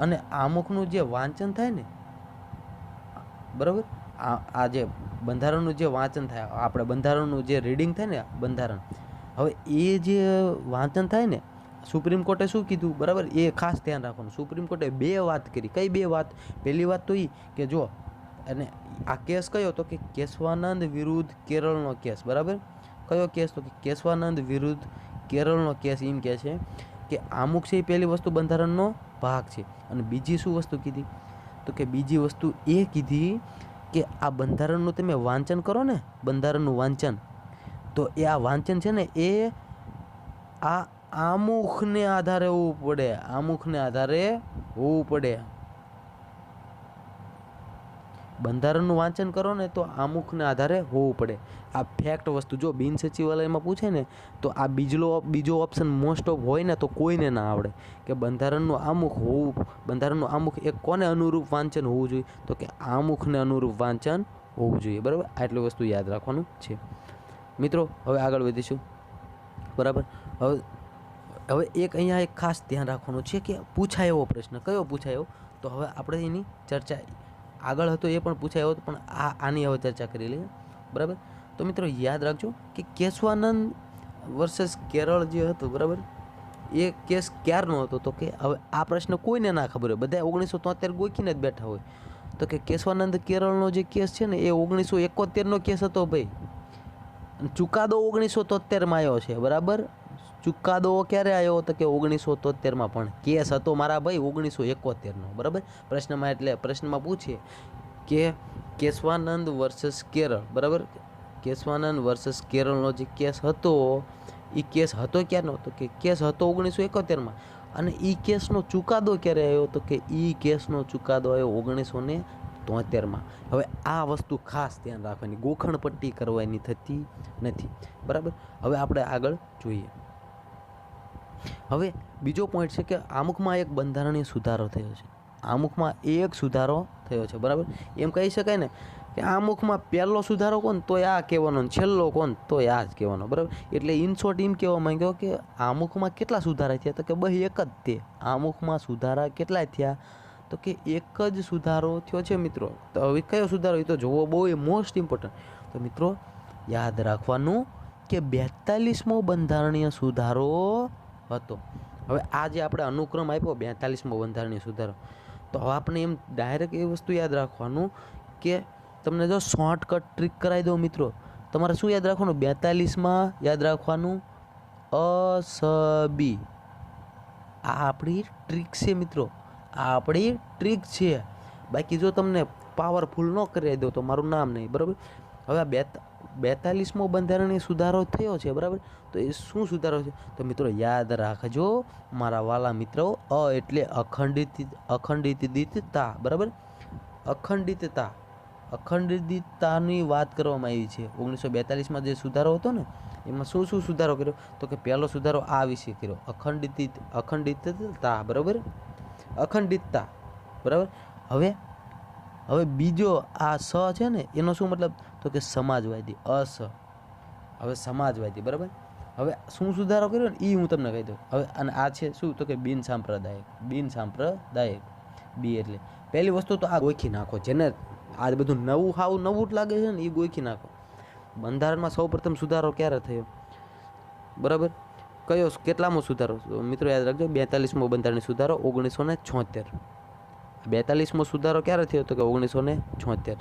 અને આમુખનું જે વાંચન થાય ને, બરાબર, આ જે બંધારણનું જે વાંચન થાય, આપણે બંધારણનું જે રીડિંગ થાય ને બંધારણ, હવે એ જે વાંચન થાય ને, સુપ્રીમ કોર્ટે શું કીધું? બરાબર, એ ખાસ ધ્યાન રાખવાનું. સુપ્રીમ કોર્ટે બે વાત કરી. કઈ બે વાત? પહેલી વાત તો એ કે જો, અને આ કેસ કયો? તો કે કેશવાનંદ વિરુદ્ધ કેરળનો કેસ. બરાબર, કયો કેસ? તો કે કેશવાનંદ વિરુદ્ધ કેરળનો કેસ. એમ કહે છે કે આમુખ છે એ પહેલી વસ્તુ બંધારણનો ભાગ છે. અને બીજી શું વસ્તુ કીધી? તો કે બીજી વસ્તુ એ કીધી કે આ બંધારણનું તમે વાંચન કરો ને, બંધારણનું વાંચન, તો એ આ વાંચન છે ને એ આ આમુખને આધારે હોવું પડે, આમુખને આધારે હોવું પડે. બંધારણનું વાંચન કરો ને તો આમુખને આધારે હોવું પડે. આ ફેક્ટ વસ્તુ જો બિન સચિવાલયમાં પૂછે ને તો આ બીજો ઓપ્શન મોસ્ટ ઓફ હોય ને તો કોઈને ના આવડે કે બંધારણનું આમુખ હોવું. બંધારણનું આમુખ એ કોને અનુરૂપ વાંચન હોવું જોઈએ તો કે આમુખને અનુરૂપ વાંચન હોવું જોઈએ. બરાબર, આટલી વસ્તુ યાદ રાખવાનું છે મિત્રો. હવે આગળ વધીશું. બરાબર, હવે અહીંયા એક ખાસ ધ્યાન રાખવાનું છે કે પૂછાયો પ્રશ્ન કયો પૂછાયો, તો હવે આપણે એની ચર્ચા આગળ હતો એ પણ પૂછાયો પણ આની હવે ચર્ચા કરી લઈએ. બરાબર, તો મિત્રો યાદ રાખજો કે કેશવાનંદ વર્સેસ કેરળ જે હતું, બરાબર, એ કેસ ક્યારનો હતો તો કે હવે આ પ્રશ્ન કોઈને ના ખબર હોય, બધા 1973 ગોખીને જ બેઠા હોય. તો કે કેશવાનંદ કેરળનો જે કેસ છે ને એ 1971નો કેસ હતો ભાઈ. ચુકાદો 1973માં આવ્યો છે. બરાબર, ચુકાદો ક્યારે આવ્યો તો કે 1973માં, પણ કેસ હતો મારા ભાઈ 1971નો. બરાબર, પ્રશ્નમાં પૂછે કે કેશવાનંદ વર્સેસ કેરળ, બરાબર, કેશવાનંદ વર્સેસ કેરળનો જે કેસ હતો એ કેસ હતો ક્યારનો તો કે કેસ હતો 1971માં. અને એ કેસનો ચુકાદો ક્યારે આવ્યો તો કે એ કેસનો ચુકાદો આવ્યો 1973માં. હવે આ વસ્તુ ખાસ ધ્યાન રાખવાની, ગોખણ પટ્ટી કરવાની થતી નથી. બરાબર, હવે આપણે આગળ જોઈએ. હવે બીજો પોઈન્ટ છે કે આમુખમાં એક બંધારણીય સુધારો થયો છે. આમુખમાં એક સુધારો થયો છે. બરાબર, એમ કહી શકાય ને કે આમુખમાં પહેલો સુધારો કોણ તોય આ કહેવાનો, છેલ્લો કોણ તોય આ જ કહેવાનો. બરાબર, એટલે ઇન શોર્ટ એમ કહેવા માંગ્યો કે આમુખમાં કેટલા સુધારા થયા તો કે બસ એક જ તે. આમુખમાં સુધારા કેટલા થયા તો કે એક જ સુધારો થયો છે મિત્રો. તો હવે કયો સુધારો એ તો જોવો બહુ મોસ્ટ ઇમ્પોર્ટન્ટ. તો મિત્રો યાદ રાખવાનું કે 42મો બંધારણીય સુધારો હતો. હવે આ જે આપણે અનુક્રમ આપ્યો 42મો બંધારણીય સુધારો, તો હવે આપણે એમ ડાયરેક્ટ એ વસ્તુ યાદ રાખવાનું કે તમને જો શોર્ટકટ ટ્રીક કરાવી દઉં મિત્રો, તમારે શું યાદ રાખવાનું 42માં યાદ રાખવાનું અસબી. આ આપણી ટ્રીક છે મિત્રો, આ આપણી ટ્રીક છે. બાકી જો તમને પાવરફુલ ન કરી દો તો મારું નામ નહીં. બરાબર, હવે આ 42મો બંધારણીય સુધારો થયો છે. બરાબર, તો એ શું સુધારો છે તો મિત્રો યાદ રાખજો મારા વાલા મિત્રો. એટલે અખંડિતતા. બરાબર, અખંડિતતાની વાત કરવામાં આવી છે. 1942માં જે સુધારો હતો ને એમાં શું સુધારો કર્યો તો કે પહેલો સુધારો આ વિશે કર્યો, અખંડિતતા. બરાબર, અખંડિતતા. બરાબર, હવે બીજો આ સ છે ને એનો શું મતલબ તો કે સમાજવાદી. હવે સમાજવાદી. બરાબર, હવે શું સુધારો કર્યો ને એ હું તમને કહી દઉં. હવે અને આ છે શું તો કે બિન સાંપ્રદાયિક. બી એટલે પહેલી વસ્તુ તો આ ગોખી નાખો, જેને આ બધું નવું જ લાગે છે ને એ ગોખી નાખો. બંધારણમાં સૌપ્રથમ સુધારો ક્યારે થયો? બરાબર, કયો કેટલામો સુધારો મિત્રો યાદ રાખજો? 42મો બંધારણીય સુધારો 1976. 42મો સુધારો ક્યારે થયો તો કે 1976.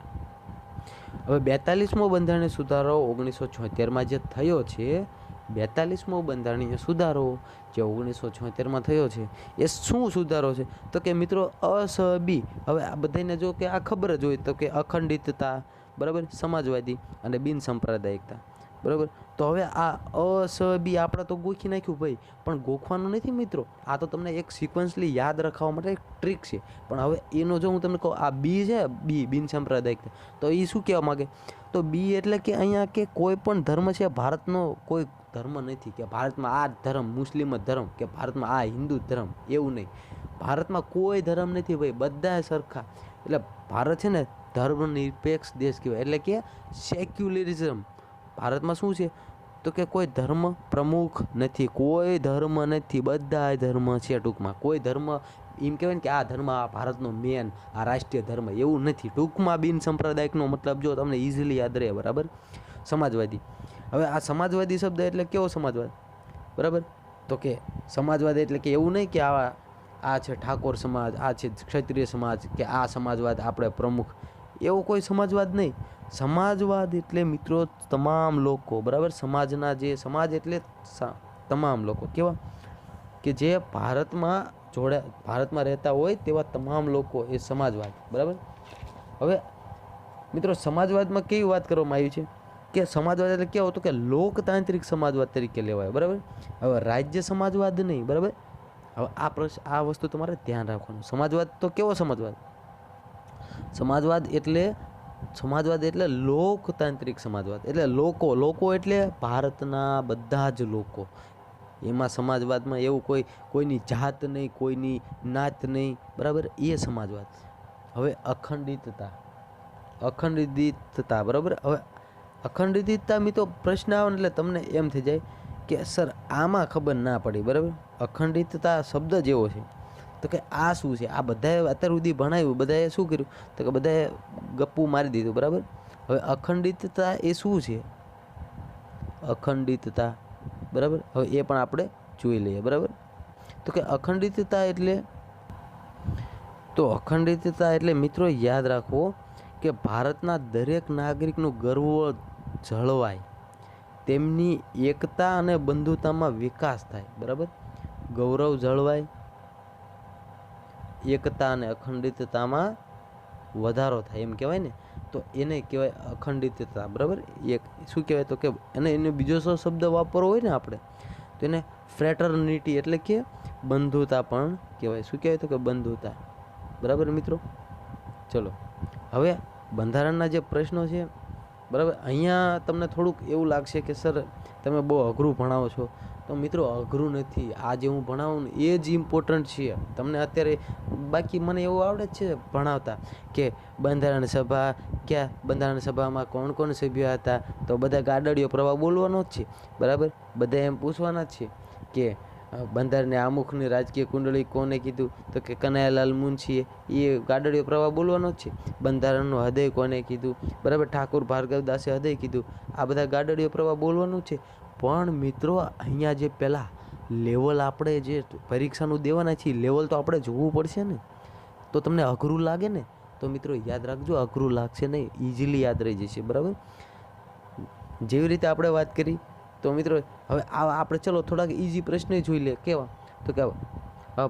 હવે 42મો બંધારણીય સુધારો 1976માં જે થયો છે, 42મો બંધારણીય સુધારો જે 1976માં થયો છે એ શું સુધારો છે તો કે મિત્રો અસબી. હવે આ બધાને જો કે આ ખબર જ હોય તો કે અખંડિતતા, બરાબર, સમાજવાદી અને બિન સાંપ્રદાયિકતા. બરાબર, તો હવે આ અસબી આપણે તો ગોખી નાખ્યું ભાઈ, પણ ગોખવાનું નથી મિત્રો. આ તો તમને એક સિક્વન્સલી યાદ રખાવવા માટે એક ટ્રીક છે. પણ હવે એનો જો હું તમને કહું આ બી છે, બી બિન સાંપ્રદાયિકતા, તો એ શું કહેવા માગે તો બી એટલે કે અહીંયા કે કોઈ પણ ધર્મ છે, ભારતનો કોઈ ધર્મ નથી કે ભારતમાં આ ધર્મ મુસ્લિમ ધર્મ કે ભારતમાં આ હિન્દુ ધર્મ, એવું નહીં. ભારતમાં કોઈ ધર્મ નથી ભાઈ, બધા સરખા. એટલે ભારત છે ને ધર્મનિરપેક્ષ દેશ કહેવાય, એટલે કે સેક્યુલરિઝમ. ભારતમાં શું છે તો કે કોઈ ધર્મ પ્રમુખ નથી, કોઈ ધર્મ નથી, બધા ધર્મ છે. ટૂંકમાં કોઈ ધર્મ એમ કહેવાય ને કે આ ધર્મ આ ભારતનો મેન આ રાષ્ટ્રીય ધર્મ, એવું નથી. ટૂંકમાં બિન સાંપ્રદાયિકનો મતલબ જો તમને ઇઝીલી યાદ રહે. બરાબર, સમાજવાદી. હવે આ સમાજવાદી શબ્દ એટલે કેવો સમાજવાદ? બરાબર, તો કે સમાજવાદ એટલે કે એવું નહીં કે આ છે ઠાકોર સમાજ, આ છે ક્ષત્રિય સમાજ, કે આ સમાજવાદ આપણે પ્રમુખ, એવો કોઈ સમાજવાદ નહીં. સમાજવાદ એટલે મિત્રો તમામ લોકો. બરાબર, સમાજના જે સમાજ એટલે તમામ લોકો કેવા કે જે ભારતમાં રહેતા હોય તેવા તમામ લોકો એ સમાજવાદ. બરાબર, હવે મિત્રો સમાજવાદમાં કેવી વાત કરવામાં આવી છે કે સમાજવાદ એટલે કેવો, તો કે લોકતાંત્રિક સમાજવાદ તરીકે લેવાય, બરાબર. હવે રાજ્ય સમાજવાદ નહીં, બરાબર. હવે આ વસ્તુ તમારે ધ્યાન રાખવાનું. સમાજવાદ તો કેવો સમાજવાદ? સમાજવાદ એટલે લોકતાંત્રિક સમાજવાદ, એટલે લોકો એટલે ભારતના બધા જ લોકો. એમાં સમાજવાદમાં એવું કોઈની જાત નહીં, કોઈની નાત નહીં, બરાબર, એ સમાજવાદ. હવે અખંડિતતા, બરાબર. હવે અખંડિતતા મિત્રો પ્રશ્ન આવે એટલે તમને એમ થઈ જાય કે સર આમાં ખબર ના પડી, બરાબર. અખંડિતતા શબ્દ જેવો છે, તો કે આ શું છે? આ બધાએ અત્યાર સુધી ભણાવ્યું, બધાએ શું કર્યું, તો કે બધાએ ગપ્પુ મારી દીધું, બરાબર. હવે અખંડિતતા એ શું છે? અખંડિતતા, બરાબર. હવે એ પણ આપણે જોઈ લઈએ, બરાબર. તો કે અખંડિતતા એટલે મિત્રો યાદ રાખવો કે ભારતના દરેક નાગરિકનું ગર્વ જળવાય, તેમની એકતા અને બંધુતામાં વિકાસ થાય, બરાબર. ગૌરવ જળવાય, એકતા અને અખંડિતતામાં વધારો થાય, એમ કહેવાય ને, તો એને કહેવાય અખંડિતતા, બરાબર. એક શું કહેવાય, તો કે એને બીજો શબ્દ વાપરવો હોય ને આપણે, તો એને ફ્રેટર્નિટી એટલે કે બંધુતા પણ કહેવાય. શું કહેવાય, તો કે બંધુતા, બરાબર મિત્રો. ચલો હવે બંધારણના જે પ્રશ્નો છે, બરાબર. અહીંયા તમને થોડુંક એવું લાગશે કે સર તમે બહુ અઘરું ભણાવો છો, તો મિત્રો અઘરું નથી. આ જે હું ભણાવું ને એ જ ઇમ્પોર્ટન્ટ છે તમને અત્યારે. બાકી મને એવું આવડે જ છે ભણાવતા કે બંધારણ સભામાં કોણ સભ્યો હતા, તો બધા ગાડડીઓ પ્રવાહ બોલવાનો જ છે, બરાબર. બધા એમ પૂછવાના જ છે કે બંધારણને આમુખની રાજકીય કુંડળી કોને કીધું, તો કે કનૈયાલાલ મુનશીએ. એ ગાડડીઓ પ્રવાહ બોલવાનો જ છે. બંધારણનું હૃદય કોને કીધું, બરાબર. ઠાકુર ભાર્ગવદાસે હૃદય કીધું. આ બધા ગાડડીઓ પ્રવાહ બોલવાનું છે. પણ મિત્રો અહીંયા જે પહેલાં લેવલ આપણે જે પરીક્ષાનું દેવાના છીએ, લેવલ તો આપણે જોવું પડશે ને. તો તમને અઘરું લાગે ને, તો મિત્રો યાદ રાખજો, અઘરું લાગશે નહીં, ઇઝીલી યાદ રહી જશે, બરાબર. જેવી રીતે આપણે વાત કરી, તો મિત્રો હવે આપણે ચલો થોડાક ઇઝી પ્રશ્ન જોઈ લે. કેવા, તો કે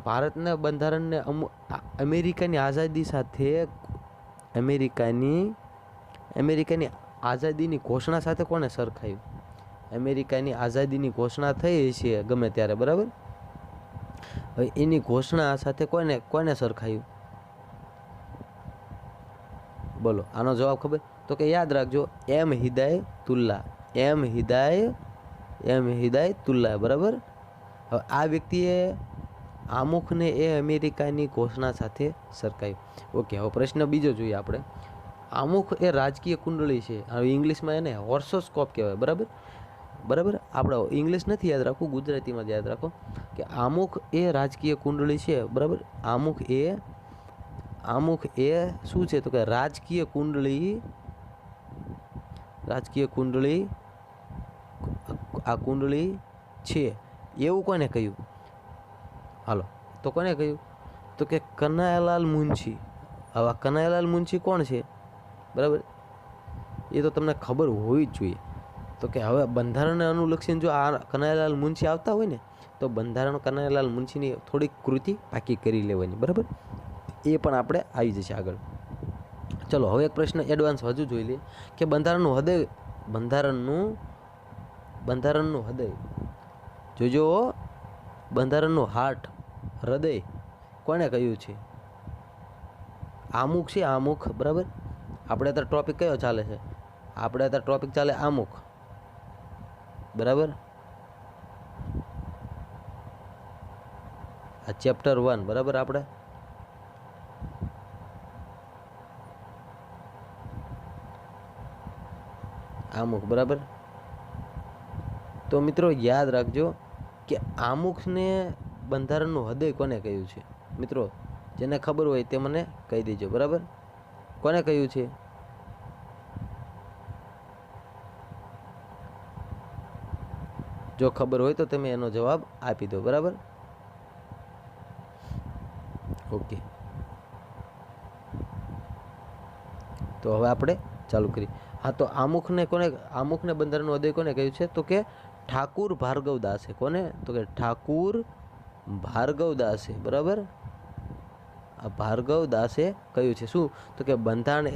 ભારતના બંધારણને અમેરિકાની આઝાદી સાથે અમેરિકાની આઝાદીની ઘોષણા સાથે કોને સરખાયું? અમેરિકાની આઝાદીની ઘોષણા થઈ છે ગમે ત્યારે, બરાબર. હવે એની ઘોષણા સાથે કોને સરખાયું? બોલો આનો જવાબ ખબર? તો કે યાદ રાખજો, એમ હિદાયતુલ્લાહ, બરાબર. હવે આ વ્યક્તિએ આમુખને એ અમેરિકાની ઘોષણા સાથે સરખાયું. ઓકે, હવે પ્રશ્ન બીજો જોઈએ આપણે. આમુખ એ રાજકીય કુંડળી છે. હવે ઇંગ્લિશમાં એને હોર્સોસ્કોપ કહેવાય, બરાબર. આપણે ઇંગ્લિશ નથી યાદ રાખવું, ગુજરાતીમાં જ યાદ રાખો કે આમુખ એ રાજકીય કુંડળી છે, બરાબર. આમુખ એ શું છે, તો કે રાજકીય કુંડળી આ કુંડળી છે એવું કોને કહ્યું? હાલો, તો કોને કહ્યું? તો કે કનૈયાલાલ મુનશી. હવે કનૈયાલાલ મુનશી કોણ છે, બરાબર? એ તો તમને ખબર હોવી જ જોઈએ. તો કે હવે બંધારણને અનુલક્ષીને જો આ કનૈયાલાલ મુનશી આવતા હોય ને, તો બંધારણ કનૈયાલાલ મુનશીની થોડીક કૃતિ પાકી કરી લેવાની, બરાબર. એ પણ આપણે આવી જશે આગળ. ચલો હવે એક પ્રશ્ન એડવાન્સ હજુ જોઈ લઈએ કે બંધારણનું હૃદય જોજો, બંધારણનું હાર્ટ, હૃદય કોને કહ્યું છે? આમુખ છે, આમુખ, બરાબર. આપણે અત્યારે ટોપિક કયો ચાલે છે? આપણે અત્યારે ટોપિક ચાલે આમુખ, બરાબર. આ ચેપ્ટર 1, બરાબર. આપણે આમુખ, બરાબર. તો મિત્રો યાદ રાખજો કે આમુખને બંધારણનું હૃદય કોને કહ્યું છે? મિત્રો જેને ખબર હોય તે મને કહી દેજો, બરાબર. કોને કહ્યું છે? જો ખબર હોય તો તમે એનો જવાબ આપી દો, બરાબર. ઓકે, તો હવે આપણે ચાલુ કરી. હા, તો આમુખને બંધારણનું હૃદય કોને કહ્યું છે? તો કે ઠાકુર ભાર્ગવદાસે. કોને? તો કે ઠાકુર ભાર્ગવદાસે, બરાબર. આ ભાર્ગવદાસે કહ્યું છે. શું? તો કે બંધારણ એ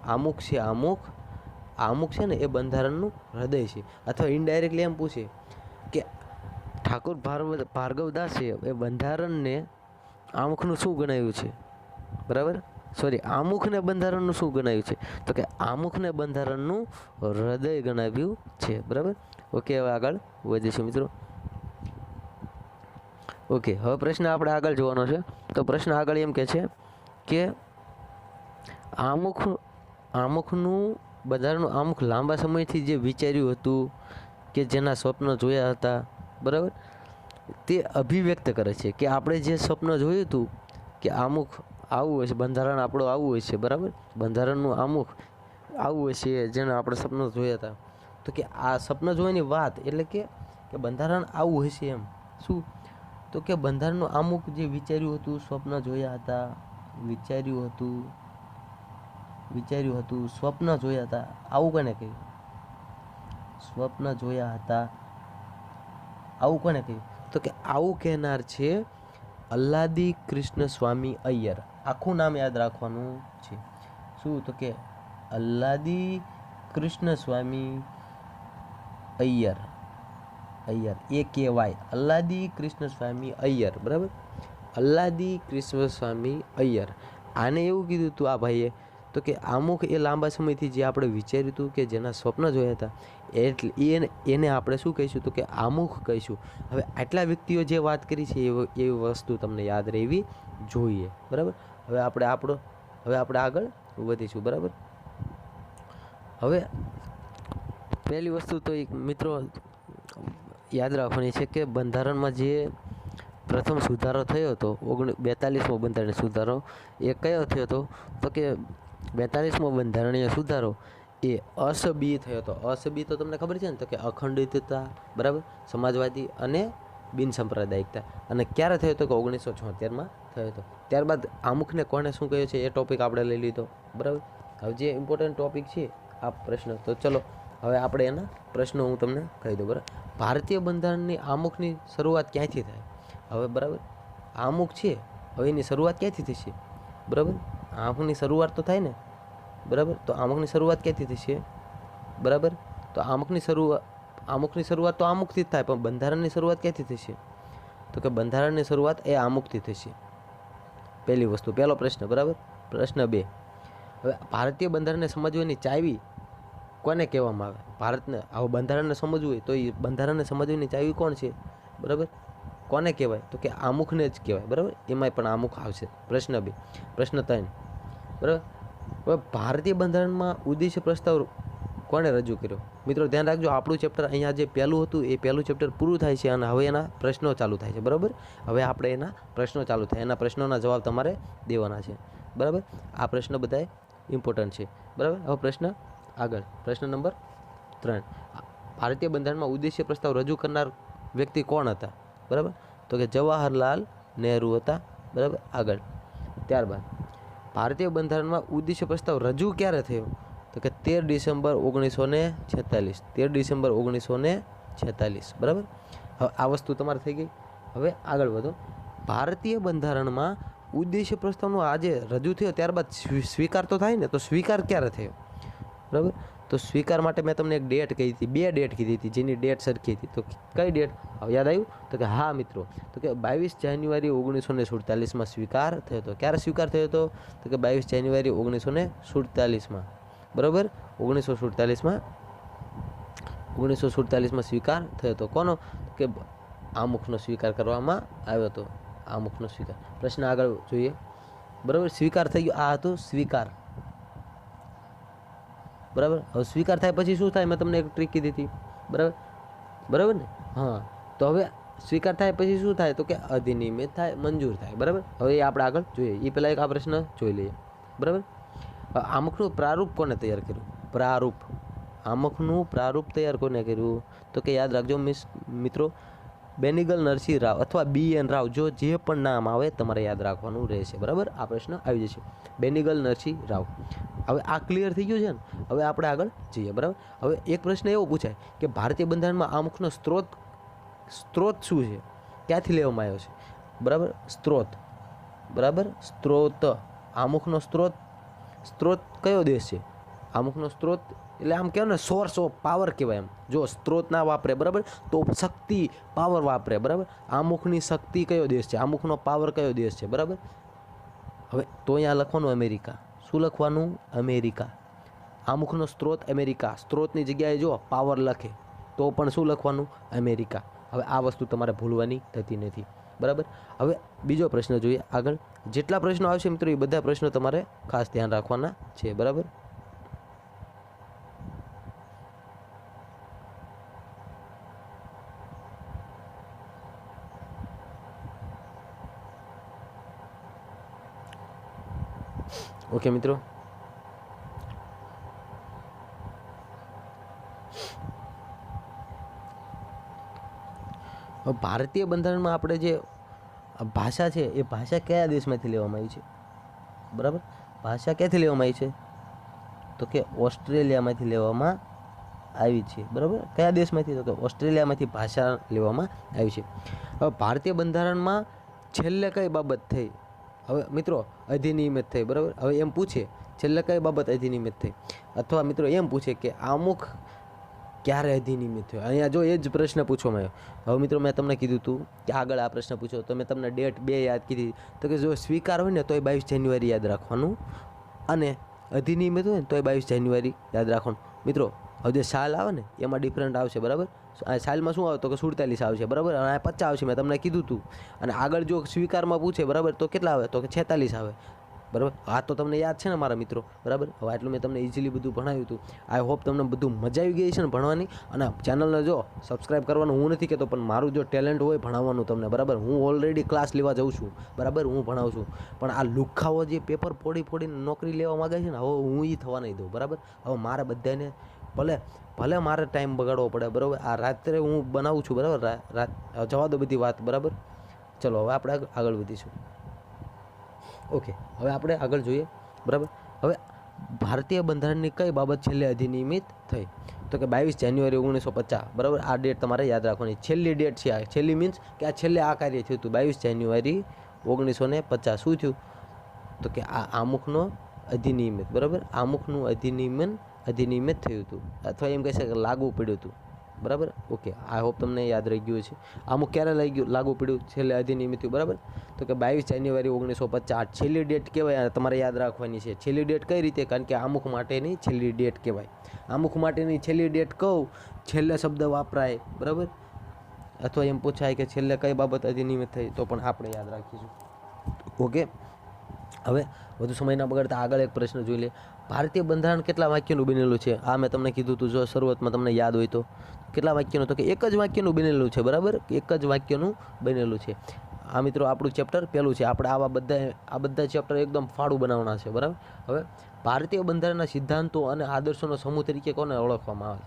આમુખ છે, આમુખ. આમુખ છે ને એ બંધારણનું હૃદય છે. અથવા ઇનડાયરેક્ટલી એમ પૂછે કે ઠાકોર ભાર્ગવદાસે એ બંધારણને આમુખનું શું ગણાવ્યું છે, બરાબર, સોરી, આમુખને બંધારણનું શું ગણાવ્યું છે, તો કે આમુખને બંધારણનું હૃદય ગણાવ્યું છે, બરાબર. ઓકે, હવે આગળ વધીશું મિત્રો. ઓકે, હવે પ્રશ્ન આપણે આગળ જોવાનો છે. તો પ્રશ્ન આગળ એમ કહે છે કે આમુખનું બંધારણનું આમુખ લાંબા સમયથી જે વિચાર્યું હતું કે જેના સ્વપ્ન જોયા હતા, બરાબર, તે અભિવ્યક્ત કરે છે કે આપણે જે સ્વપ્ન જોયું હતું કે આમુખ આવું હોય છે, બંધારણ આપણું આવું હોય છે, બરાબર, બંધારણનું આમુખ આવું હોય છે જેને આપણે સપનું જોયા હતા. તો કે આ સપના જોવાની વાત એટલે કે બંધારણ આવું હોય છે એમ. શું? તો કે બંધારણનું આમુખ જે વિચાર્યું હતું, સ્વપ્ન જોયા હતા, વિચાર્યું હતું, સ્વપ્ન જોયા હતા, આવું કોને કહ્યું? સ્વપ્ન જોયા હતા, આવું કોને કહ્યું? તો કે આવું કહેનાર છે અલ્લાદી કૃષ્ણ સ્વામી અય્યર. આખું નામ યાદ રાખવાનું છે. શું? તો કે અલ્લાદી કૃષ્ણ સ્વામી અય્યર, AKY, અલ્લાદી કૃષ્ણ સ્વામી અય્યર, બરાબર, અલ્લાદી કૃષ્ણ સ્વામી અય્યર. આને એવું કીધું હતું આ ભાઈએ તો કે આમુખ એ લાંબા સમયથી જે આપણે વિચાર્યું હતું કે જેના સ્વપ્ન જોયા હતા એટલે એને આપણે શું કહીશું? તો કે આમુખ કહીશું. હવે આટલા વ્યક્તિઓ જે વાત કરી છે એવી વસ્તુ તમને યાદ રહેવી જોઈએ, બરાબર. હવે આપણે આગળ વધીશું, બરાબર. હવે પહેલી વસ્તુ તો એક મિત્રો યાદ રાખવાની છે કે બંધારણમાં જે પ્રથમ સુધારો થયો હતો 42મો બંધારણીય સુધારો એ કયો થયો હતો? તો કે 42મો બંધારણીય સુધારો એ અસબી થયો હતો. અસબી તો તમને ખબર છે ને, તો કે અખંડિતતા, બરાબર, સમાજવાદી અને બિનસાંપ્રદાયિકતા. અને ક્યારે થયો હતો? કે 1976માં થયો હતો. ત્યારબાદ આમુખને કોણે શું કહ્યું છે એ ટોપિક આપણે લઈ લીધો, બરાબર. હવે જે ઇમ્પોર્ટન્ટ ટોપિક છે આ પ્રશ્ન, તો ચલો હવે આપણે એના પ્રશ્નો હું તમને કહી દઉં, બરાબર. ભારતીય બંધારણની આમુખની શરૂઆત ક્યાંથી થાય? હવે બરાબર, આમુખ છે, હવે એની શરૂઆત ક્યાંથી થશે? બરાબર, આમુખની શરૂઆત તો થાય ને, બરાબર. તો આમુખની શરૂઆત ક્યાંથી થશે? બરાબર, તો આમુખની શરૂઆત તો આમુખથી જ થાય, પણ બંધારણની શરૂઆત ક્યાંથી થશે? તો કે બંધારણની શરૂઆત એ આમુખથી થશે. પહેલી વસ્તુ, પહેલો પ્રશ્ન, બરાબર. પ્રશ્ન 2, હવે ભારતીય બંધારણને સમજવાની ચાવી કોને કહેવામાં આવે? ભારતને આવું બંધારણને સમજવું હોય તો એ બંધારણને સમજવાની ચાવી કોણ છે? બરાબર, કોને કહેવાય? તો કે આમુખને જ કહેવાય, બરાબર. એમાંય પણ આમુખ આવશે. પ્રશ્ન 2. પ્રશ્ન 3, બરાબર. હવે ભારતીય બંધારણમાં ઉદ્દેશ્ય પ્રસ્તાવ કોણે રજૂ કર્યો? મિત્રો ધ્યાન રાખજો, આપણું ચેપ્ટર અહીંયા જે પહેલું હતું એ પહેલું ચેપ્ટર પૂરું થાય છે અને હવે એના પ્રશ્નો ચાલુ થાય છે, બરાબર. હવે આપણે એના પ્રશ્નો ચાલુ થાય, એના પ્રશ્નોના જવાબ તમારે દેવાના છે, બરાબર. આ પ્રશ્ન બધાય ઇમ્પોર્ટન્ટ છે, બરાબર. હવે પ્રશ્ન આગળ, પ્રશ્ન નંબર 3, ભારતીય બંધારણમાં ઉદ્દેશ્ય પ્રસ્તાવ રજૂ કરનાર વ્યક્તિ કોણ હતા? બરાબર, તો કે જવાહરલાલ નહેરુ હતા, બરાબર. આગળ, ત્યારબાદ ભારતીય બંધારણમાં ઉદ્દેશ્ય પ્રસ્તાવ રજૂ ક્યારે થયો? તો કે 13 ડિસેમ્બર 1946, 13 ડિસેમ્બર 1946, બરાબર. હવે આ વસ્તુ તમારે થઈ ગઈ. હવે આગળ વધો. ભારતીય બંધારણમાં ઉદ્દેશ્ય પ્રસ્તાવનો આજે રજૂ થયો ત્યારબાદ સ્વીકાર તો થાય ને, તો સ્વીકાર ક્યારે થયો? બરાબર, તો સ્વીકાર માટે મેં તમને એક ડેટ કહી હતી, 2 ડેટ કીધી હતી, જેની ડેટ સરખી હતી. તો કઈ ડેટ યાદ આવ્યું? તો કે હા મિત્રો, તો કે 22 જાન્યુઆરી 1947માં સ્વીકાર થયો હતો. ક્યારે સ્વીકાર થયો હતો? તો કે 22 જાન્યુઆરી 1947માં, બરાબર. 1947માં સ્વીકાર થયો હતો. કોનો? કે આમુખનો સ્વીકાર કરવામાં આવ્યો હતો, આમુખનો સ્વીકાર. પ્રશ્ન આગળ જોઈએ, બરાબર. સ્વીકાર થઈ ગયો, આ હતો સ્વીકાર, બરાબર. હવે સ્વીકાર થાય પછી શું થાય? મેં તમને એક ટ્રીક કીધી હતી, બરાબર ને? હા, તો હવે સ્વીકાર થાય પછી શું થાય? તો કે અધિનિયમિત થાય, મંજૂર થાય, બરાબર. હવે એ આપણે આગળ જોઈએ, એ પહેલાં એક આ પ્રશ્ન જોઈ લઈએ, બરાબર. આમુખનું પ્રારૂપ કોને તૈયાર કર્યું? પ્રારૂપ, આમુખનું પ્રારૂપ તૈયાર કોને કર્યું? તો કે યાદ રાખજો મિત્રો, બેનિગલ નરસિંહ રાવ અથવા BN રાવ, જે પણ નામ આવે તમારે યાદ રાખવાનું રહેશે, બરાબર. આ પ્રશ્ન આવી જશે, બેનિગલ નરસિંહ રાવ. હવે આ ક્લિયર થઈ ગયું છે ને? હવે આપણે આગળ જઈએ, બરાબર. હવે એક પ્રશ્ન એવો પૂછાય કે ભારતીય બંધારણમાં આમુખનો સ્ત્રોત શું છે? ક્યાંથી લેવામાં આવ્યો છે? બરાબર, સ્ત્રોત, બરાબર, સ્ત્રોત, આમુખનો સ્ત્રોત કયો દેશ છે? અમુકનો સ્ત્રોત એટલે આમ કહેવાય ને સોર્સ ઓફ પાવર કહેવાય. એમ જો સ્ત્રોત ના વાપરે બરાબર તો શક્તિ પાવર વાપરે બરાબર. અમુકની શક્તિ કયો દેશ છે, અમુકનો પાવર કયો દેશ છે બરાબર. હવે તો અહીંયા લખવાનું અમેરિકા. શું લખવાનું? અમેરિકા. અમુકનો સ્ત્રોત અમેરિકા, સ્ત્રોતની જગ્યાએ જો પાવર લખે તો પણ શું લખવાનું? અમેરિકા. હવે આ વસ્તુ તમારે ભૂલવાની થતી નથી બરાબર. હવે બીજો પ્રશ્ન જોઈએ આગળ. જેટલા પ્રશ્નો આવશે મિત્રો એ બધા પ્રશ્નો તમારે ખાસ ધ્યાન રાખવાના છે બરાબર. ઓકે મિત્રો, ભારતીય બંધારણમાં આપણે જે ભાષા છે એ ભાષા કયા દેશમાંથી લેવામાં આવી છે બરાબર. ભાષા ક્યાંથી લેવામાં આવી છે? તો કે ઓસ્ટ્રેલિયામાંથી લેવામાં આવી છે બરાબર. કયા દેશમાંથી? તો કે ઓસ્ટ્રેલિયામાંથી ભાષા લેવામાં આવી છે. હવે ભારતીય બંધારણમાં છેલ્લે કઈ બાબત થઈ? હવે મિત્રો અધિનિયમિત થઈ બરાબર. હવે એમ પૂછે છેલ્લે કઈ બાબત અધિનિયમિત થઈ, અથવા મિત્રો એમ પૂછે કે અમુક ક્યારે અધિનિયમિત થયો. અહીંયા જો એ જ પ્રશ્ન પૂછવામાં આવ્યો. હવે મિત્રો મેં તમને કીધું હતું કે આગળ આ પ્રશ્ન પૂછો તો મેં તમને ડેટ 2 યાદ કીધી. તો કે જો સ્વીકાર હોય ને તો એ 22 જાન્યુઆરી યાદ રાખવાનું, અને અધિનિયમિત હોય ને તો એ 22 જાન્યુઆરી યાદ રાખવાનું. મિત્રો હવે જે સાલ આવે ને એમાં ડિફરન્ટ આવશે બરાબર. આ સાલમાં શું આવે તો કે 47 આવશે બરાબર, અને આ 50 આવશે, મેં તમને કીધું હતું. અને આગળ જો સ્વીકારમાં પૂછે બરાબર તો કેટલા આવે તો કે 46 આવે બરાબર. આ તો તમને યાદ છે ને મારા મિત્રો બરાબર. હવે આટલું મેં તમને ઇઝીલી બધું ભણાવ્યું હતું. આઈ હોપ તમને બધું મજા આવી ગઈ છે ને ભણવાની. અને ચેનલને જો સબસ્ક્રાઈબ કરવાનું હું નથી કહેતો, પણ મારું જો ટેલેન્ટ હોય ભણાવવાનું તમને બરાબર, હું ઓલરેડી ક્લાસ લેવા જાઉં છું બરાબર, હું ભણાવું છું. પણ આ લુખાઓ જે પેપર ફોડીને નોકરી લેવા માગે છે ને, હવે હું એ થવા નહીં દઉં બરાબર. હવે મારે બધાને ભલે મારે ટાઈમ બગાડવો પડે બરાબર. આ રાત્રે હું બનાવું છું બરાબર. રાત જવા દો બધી વાત બરાબર. ચલો હવે આપણે આગળ વધીશું. ઓકે, હવે આપણે આગળ જોઈએ બરાબર. હવે ભારતીય બંધારણની કઈ બાબત છેલ્લે અધિનિયમિત થઈ? તો કે 22 જાન્યુઆરી 1950 બરાબર. આ ડેટ તમારે યાદ રાખવાની. છેલ્લી ડેટ છે આ. છેલ્લી મીન્સ કે આ છેલ્લે આ કાર્ય થયું હતું 22 જાન્યુઆરી 1950. શું થયું તો કે આ અમુકનો અધિનિયમિત બરાબર. અમુકનું અધિનિયમિત થયું હતું, અથવા એમ કહે છે કે લાગુ પડ્યું હતું બરાબર. ઓકે, આઈ હોપ તમને યાદ રહી ગયું છે. અમુક ક્યારે લાગુ પડ્યું છેલ્લે અધિનિયમિત થયું બરાબર. તો કે 22 જાન્યુઆરી 1950 છેલ્લી ડેટ કહેવાય, તમારે યાદ રાખવાની છે. છેલ્લી ડેટ કઈ રીતે? કારણ કે અમુક માટેની છેલ્લી ડેટ કહેવાય. અમુક માટેની છેલ્લી ડેટ કહું, છેલ્લે શબ્દ વાપરાય બરાબર. અથવા એમ પૂછાય કે છેલ્લે કઈ બાબત અધિનિયમિત થઈ, તો પણ આપણે યાદ રાખીશું. ઓકે, હવે વધુ સમય ના બગાડતા આગળ એક પ્રશ્ન જોઈ લે. ભારતીય બંધારણ કેટલા વાક્યનું બનેલું છે? આ મેં તમને કીધું હતું, જો શરૂઆતમાં તમને યાદ હોય તો. કેટલા વાક્યનું? તો કે એક જ વાક્યનું બનેલું છે બરાબર. એક જ વાક્યનું બનેલું છે. આ મિત્રો આપણું ચેપ્ટર પહેલું છે. આપણે આ બધા ચેપ્ટર એકદમ ફાડું બનાવવાના છે બરાબર. હવે ભારતીય બંધારણના સિદ્ધાંતો અને આદર્શોનો સમૂહ તરીકે કોને ઓળખવામાં આવે?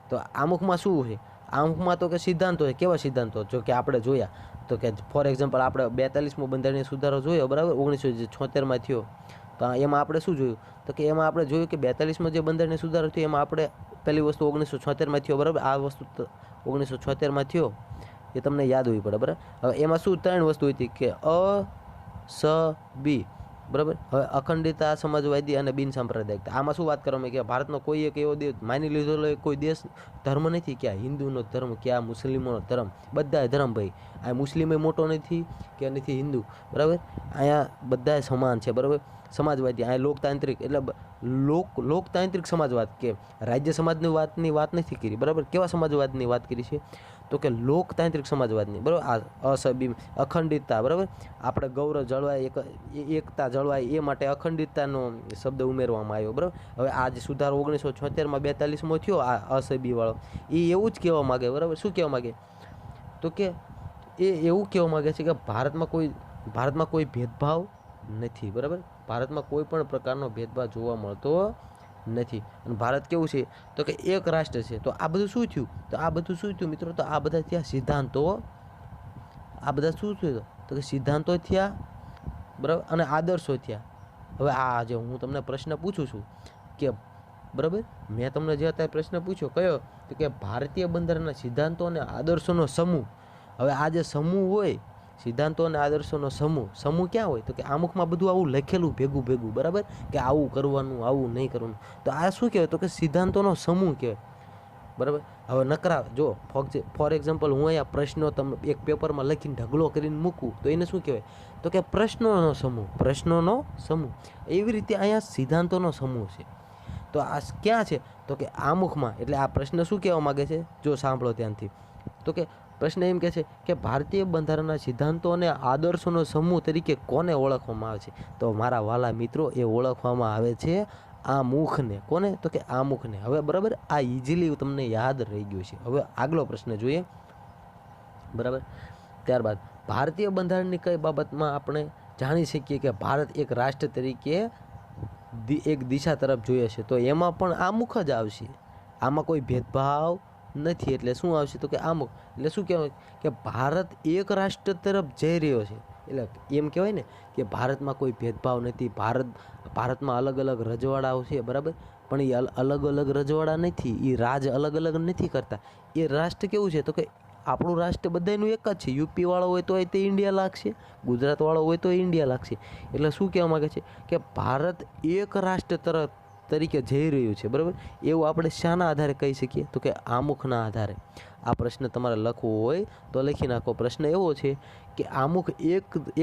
તો આમુખમાં શું છે? આમુખમાં તો કે સિદ્ધાંતો છે. કેવા સિદ્ધાંતો? જો કે આપણે જોયા તો કે ફોર એક્ઝામ્પલ આપણે 42મો બંધારણીય સુધારો જોયો બરાબર, 1976માં થયો. તો એમાં આપણે શું જોયું? તો કે એમાં આપણે જોયું કે 42મો જે બંધારણીય સુધારો થયો એમાં આપણે પહેલી વસ્તુ 1976માં થયો બરાબર. આ વસ્તુ 1976માં થયો એ તમને યાદ હોવી પડે બરાબર. હવે એમાં શું 3 વસ્તુ હતી કે સ બી બરાબર. હવે અખંડિતતા, સમાજવાદી અને બિનસાંપ્રદાયિકતા. આમાં શું વાત કરવામાં કે ભારતનો કોઈ એક એવો દેશ માની લીધેલો કોઈ દેશ ધર્મ નથી કે આ હિન્દુનો ધર્મ કે આ મુસ્લિમોનો ધર્મ. બધા ધર્મ ભાઈ. આ મુસ્લિમ મોટો નથી કે નથી હિન્દુ બરાબર. અહીંયા બધા સમાન છે બરાબર. સમાજવાદી, આ લોકતાંત્રિક એટલે લોકતાંત્રિક સમાજવાદ કે રાજ્ય સમાજની વાત નથી કરી બરાબર. કેવા સમાજવાદની વાત કરી છે? તો કે લોકતાંત્રિક સમાજવાદની બરાબર. આ અસબી, અખંડિતતા બરાબર. આપણે ગૌરવ જળવાય, એકતા જળવાય એ માટે અખંડિતતાનો શબ્દ ઉમેરવામાં આવ્યો બરાબર. હવે આ જે સુધારો 1976માં 42મો થયો આ અસબી વાળો, એ એવું જ કહેવા માગે બરાબર. શું કહેવા માગે? તો કે એ એવું કહેવા માગે છે કે ભારતમાં કોઈ ભેદભાવ નથી બરાબર. ભારતમાં કોઈ પણ પ્રકારનો ભેદભાવ જોવા મળતો નથી. અને ભારત કેવું છે? તો કે એક રાષ્ટ્ર છે. તો આ બધું શું થયું? તો આ બધું શું થયું મિત્રો? તો આ બધા થયા સિદ્ધાંતો. આ બધા શું થયું? તો કે સિદ્ધાંતો થયા બરાબર, અને આદર્શો થયા. હવે આ જે હું તમને પ્રશ્ન પૂછું છું કે બરાબર, મેં તમને જે અત્યારે પ્રશ્ન પૂછ્યો કયો? તો કે ભારતીય બંધારણના સિદ્ધાંતો અને આદર્શોનો સમૂહ. હવે આ જે સમૂહ હોય, સિદ્ધાંતો અને આદર્શોનો સમૂહ ક્યાં હોય? તો કે આમુખમાં બધું આવું લખેલું ભેગું, બરાબર, કે આવું કરવાનું, આવું નહીં કરવાનું. તો આ શું કહેવાય? તો કે સિદ્ધાંતોનો સમૂહ કહેવાય, બરાબર. હવે નકરા જો ફોર એક્ઝામ્પલ હું અહીંયા પ્રશ્નો તમે એક પેપરમાં લખીને ઢગલો કરીને મૂકું તો એને શું કહેવાય? તો કે પ્રશ્નોનો સમૂહ. એવી રીતે અહીંયા સિદ્ધાંતોનો સમૂહ છે. તો આ ક્યાં છે? તો કે આમુખમાં. એટલે આ પ્રશ્ન શું કહેવા માગે છે? જો સાંભળો ધ્યાનથી. તો કે પ્રશ્ન એમ કહે છે કે ભારતીય બંધારણના સિદ્ધાંતો અને આદર્શોનો સમૂહ તરીકે કોને ઓળખવામાં આવે છે? તો મારા વાલા મિત્રો, એ ઓળખવામાં આવે છે આમુખને. કોને? તો કે આમુખને. હવે બરાબર, આ ઇઝીલી તમને યાદ રહી ગયું છે. હવે આગલો પ્રશ્ન જોઈએ, બરાબર. ત્યારબાદ ભારતીય બંધારણની કઈ બાબતમાં આપણે જાણી શકીએ કે ભારત એક રાષ્ટ્ર તરીકે એક દિશા તરફ જોઈએ છે? તો એમાં પણ આમુખ જ આવશે. આમાં કોઈ ભેદભાવ નથી. એટલે શું આવશે? તો કે આમુખ. એટલે શું કહેવાય? કે ભારત એક રાષ્ટ્ર તરફ જઈ રહ્યો છે. એટલે એમ કહેવાય ને કે ભારતમાં કોઈ ભેદભાવ નથી. ભારતમાં અલગ અલગ રજવાડાઓ છે, બરાબર, પણ એ અલગ અલગ રજવાડા નથી. એ રાજ અલગ અલગ નથી કરતા. એ રાષ્ટ્ર કેવું છે? તો કે આપણું રાષ્ટ્ર બધાનું એક જ છે. યુપી વાળો હોય તો તે ઇન્ડિયા લાગશે, ગુજરાત વાળો હોય તો ઇન્ડિયા લાગશે. એટલે શું કહેવા માગે છે? કે ભારત એક રાષ્ટ્ર તરીકે જઈ રહ્યું છે, બરાબર. એવું આપણે શાના આધારે કહી શકીએ? તો કે આમુખના આધારે. આ પ્રશ્ન તમારે લખવો હોય તો લખી નાખો. પ્રશ્ન એવો છે કે આમુખ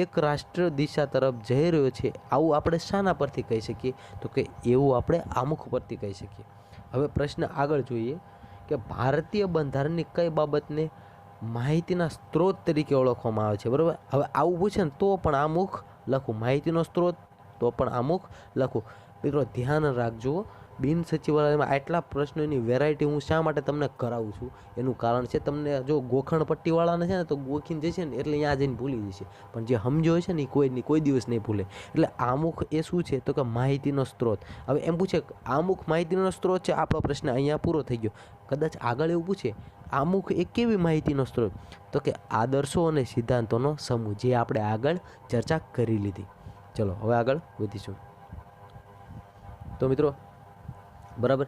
એક રાષ્ટ્ર દિશા તરફ જઈ રહ્યો છે, આવું આપણે શાના પરથી કહી શકીએ? તો કે એવું આપણે આમુખ પરથી કહી શકીએ. હવે પ્રશ્ન આગળ જોઈએ કે ભારતીય બંધારણની કઈ બાબતને માહિતીના સ્ત્રોત તરીકે ઓળખવામાં આવે છે, બરાબર. હવે આવું પૂછે ને તો પણ આમુખ લખું. માહિતીનો સ્ત્રોત તો પણ આમુખ લખું. મિત્રો ધ્યાન રાખજો, બિન સચિવાલયમાં આટલા પ્રશ્નોની વેરાયટી હું શા માટે તમને કરાવું છું? એનું કારણ છે, તમને જો ગોખણ પટ્ટીવાળાને છે ને તો ગોખીને જશે ને એટલે અહીંયા જઈને ભૂલી જશે, પણ જે સમજો છે ને એ કોઈ દિવસ નહીં ભૂલે. એટલે આમુખ એ શું છે? તો કે માહિતીનો સ્ત્રોત. હવે એમ પૂછે આમુખ માહિતીનો સ્ત્રોત છે, આપણો પ્રશ્ન અહીંયા પૂરો થઈ ગયો. કદાચ આગળ એવું પૂછે આમુખ એ કેવી માહિતીનો સ્ત્રોત? તો કે આદર્શો અને સિદ્ધાંતોનો સમૂહ, જે આપણે આગળ ચર્ચા કરી લીધી. ચલો હવે આગળ વધીશું. તો મિત્રો બરાબર,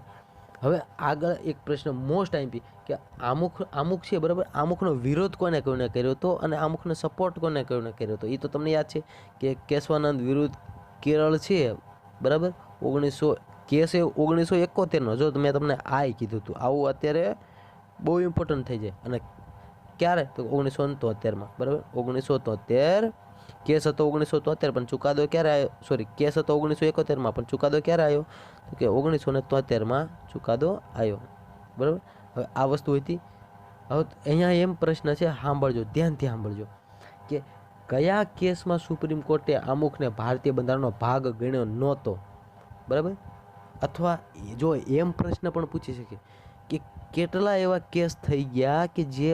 હવે આગળ એક પ્રશ્ન મોસ્ટ આઈમ્પી કે આમુખ છે, બરાબર. આમુખનો વિરોધ કોને કર્યો હતો અને આમુખનો સપોર્ટ કોને કર્યો હતો? એ તો તમને યાદ છે કે કેશવાનંદ વિરુદ્ધ કેરળ છે, બરાબર. 1971નો. જો મેં તમને આ કીધું હતું, આવું અત્યારે બહુ ઇમ્પોર્ટન્ટ થઈ જાય. અને ક્યારે? તો 1973માં, બરાબર. 1973 કેસ હતો 1973, પણ ચુકાદો ક્યારે આવ્યો? સોરી, કેસ હતો 1971માં, પણ ચુકાદો ક્યારે આવ્યો? તો કે 1973માં ચુકાદો આવ્યો, બરાબર. હવે આ વસ્તુ હતી. હવે અહીંયા એમ પ્રશ્ન છે, સાંભળજો, ધ્યાનથી સાંભળજો, કે કયા કેસમાં સુપ્રીમ કોર્ટે આમુખને ભારતીય બંધારણનો ભાગ ગણ્યો નહોતો, બરાબર. અથવા જો એમ પ્રશ્ન પણ પૂછી શકે કે કેટલા એવા કેસ થઈ ગયા કે જે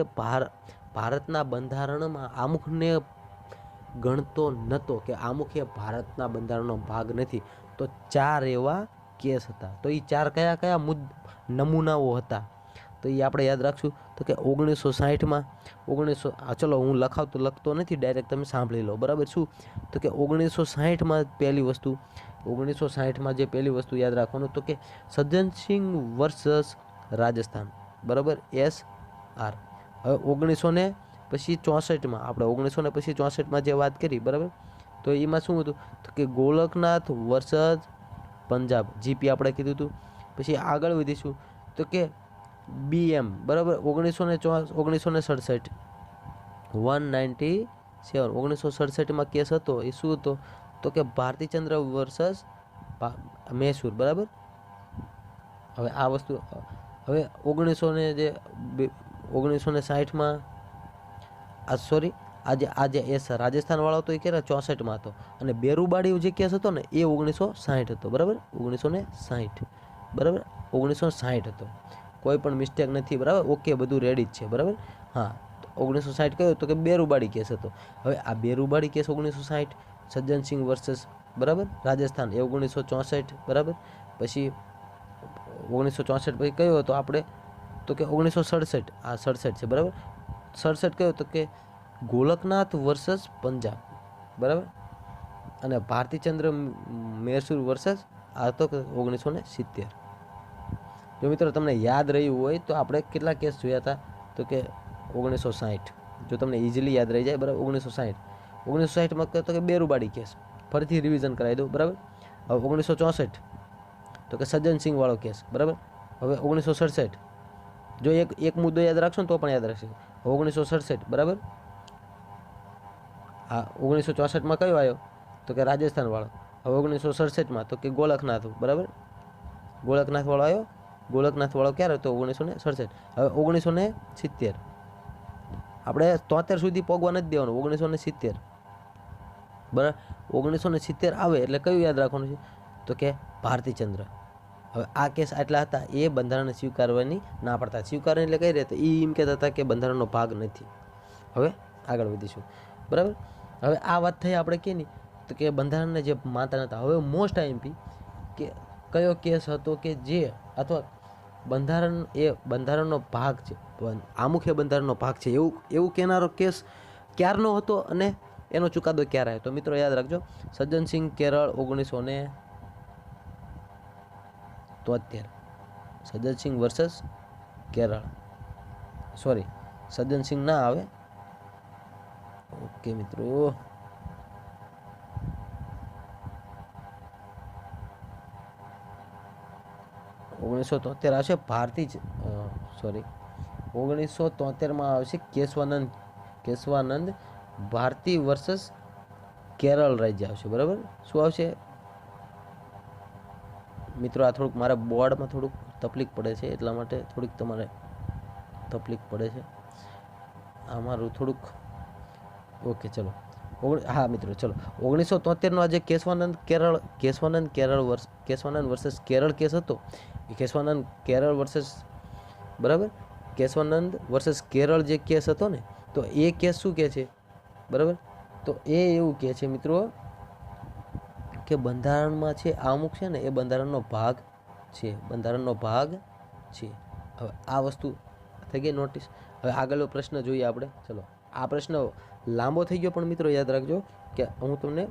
ભારતના બંધારણમાં આમુખને ગણતો નહોતો, કે આમુખ એ ભારતના બંધારણનો ભાગ નથી? તો 4 એવા કેસ હતા. તો એ 4 કયા નમૂનાઓ હતા? તો એ આપણે યાદ રાખશું. તો કે 1960માં ચલો હું લખતો નથી ડાયરેક્ટ, તમે સાંભળી લો, બરાબર. શું? તો કે 1960માં પહેલી વસ્તુ, 1960માં જે પહેલી વસ્તુ યાદ રાખવાનું, તો કે સજ્જનસિંહ વર્સસ રાજસ્થાન, બરાબર, SR. હવે 1964માં આપણે 1964માં જે વાત કરી, બરાબર, તો એમાં શું હતું? તો કે ગોલકનાથ વર્સસ પંજાબ, GP આપણે કીધું હતું. પછી આગળ વધીશું તો કે BM, બરાબર, 1967 1967માં કેસ હતો. એ શું હતો? તો કે ભારતીચંદ્ર વર્સસ મૈસૂર, બરાબર. હવે આ વસ્તુ, હવે 1960માં આજે રાજસ્થાન વાળો હતો એ ક્યારે? 64માં હતો. અને બેરુબાડી જે કેસ હતો ને એ 1960 હતો, બરાબર. 1960, બરાબર, 1960 હતો. કોઈ પણ મિસ્ટેક નથી, બરાબર. ઓકે, બધું રેડી જ છે, બરાબર. હા, 1960 કયો? તો કે બેરુબાડી કેસ હતો. હવે આ બેરુબાડી કેસ 1960, સજ્જનસિંહ વર્સસ, બરાબર, રાજસ્થાન એ 1964, બરાબર. પછી 1964 પછી કયો હતો આપણે? તો કે 1967, આ 67 છે, બરાબર. 67 કયો? તો કે ગોલકનાથ વર્સસ પંજાબ, બરાબર. અને ભારતીચંદ્ર મૈસૂર વર્સસ આ તો 1970. જો મિત્રો તમને યાદ રહ્યું હોય તો આપણે કેટલા કેસ જોયા હતા? તો કે 1960, જો તમને ઇઝીલી યાદ રહી જાય, બરાબર. 1960, 1960માં તો કે બેરુબાડી કેસ, ફરીથી રિવિઝન કરાવી દઉં, બરાબર. હવે 1964 તો કે સજ્જનસિંહ વાળો કેસ, બરાબર. હવે 1967 જો એક મુદ્દો યાદ રાખશો ને તો પણ યાદ રાખશે. 1967, બરાબર. હા, 1964માં કયો આવ્યો તો કે રાજસ્થાન વાળો. હવે 1967માં તો કે ગોળખનાથ, બરાબર. ગોળખનાથ વાળો આવ્યો. ગોળખનાથ વાળો ક્યારે હતો? 1967. હવે 1970 આપણે 73 સુધી પગવા નથી દેવાનું. 1970, બરાબર. 1970 આવે એટલે કયું યાદ રાખવાનું છે તો કે ભારતીચંદ્ર. હવે આ કેસ આટલા હતા, એ બંધારણને સ્વીકારવાની ના પડતા. સ્વીકારવાની એટલે કઈ રીતે? એ એમ કહેતા હતા કે બંધારણનો ભાગ નથી. હવે આગળ વધીશું, બરાબર. હવે આ વાત થઈ આપણે કે નહીં તો કે બંધારણને જે માનતા નતા. હવે મોસ્ટ આઈએમપી કે કયો કેસ હતો કે જે અથવા બંધારણ એ બંધારણનો ભાગ છે, આમુખ એ બંધારણનો ભાગ છે એવું કહેનારો કેસ ક્યારનો હતો અને એનો ચુકાદો ક્યારે આવ્યો? તો મિત્રો યાદ રાખજો, સજ્જનસિંહ કેરળ 1973. સજ્જનસિંહ વર્સસ કેરળ, સોરી સજ્જનસિંહ ના આવે. ઓકે મિત્રો, 1973 આવશે ભારતીય, સોરી 1973માં આવશે કેશવાનંદ ભારતી વર્સસ કેરળ રાજ્ય આવશે, બરાબર. શું આવશે મિત્રો? આ થોડુંક મારા બોર્ડમાં થોડુંક તકલીફ પડે છે, એટલા માટે થોડીક તમારે તકલીફ પડે છે. આ મારું થોડુંક ઓકે. ચલો હા મિત્રો, ચલો 1973નો આજે કેશવાનંદ વર્સસ કેરળ કેસ હતો. એ કેશવાનંદ કેરળ વર્સસ, બરાબર, કેશવાનંદ વર્સસ કેરળ જે કેસ હતો ને, તો એ કેસ શું કહે છે, બરાબર? તો એ એવું કહે છે મિત્રો કે બંધારણમાં છે અમુક છે ને એ બંધારણનો ભાગ છે, બંધારણનો ભાગ છે. હવે આ વસ્તુ થઈ ગઈ નોટિસ. હવે આગળનો પ્રશ્ન જોઈએ આપણે. ચલો, આ પ્રશ્ન લાંબો થઈ ગયો પણ મિત્રો યાદ રાખજો કે હું તમને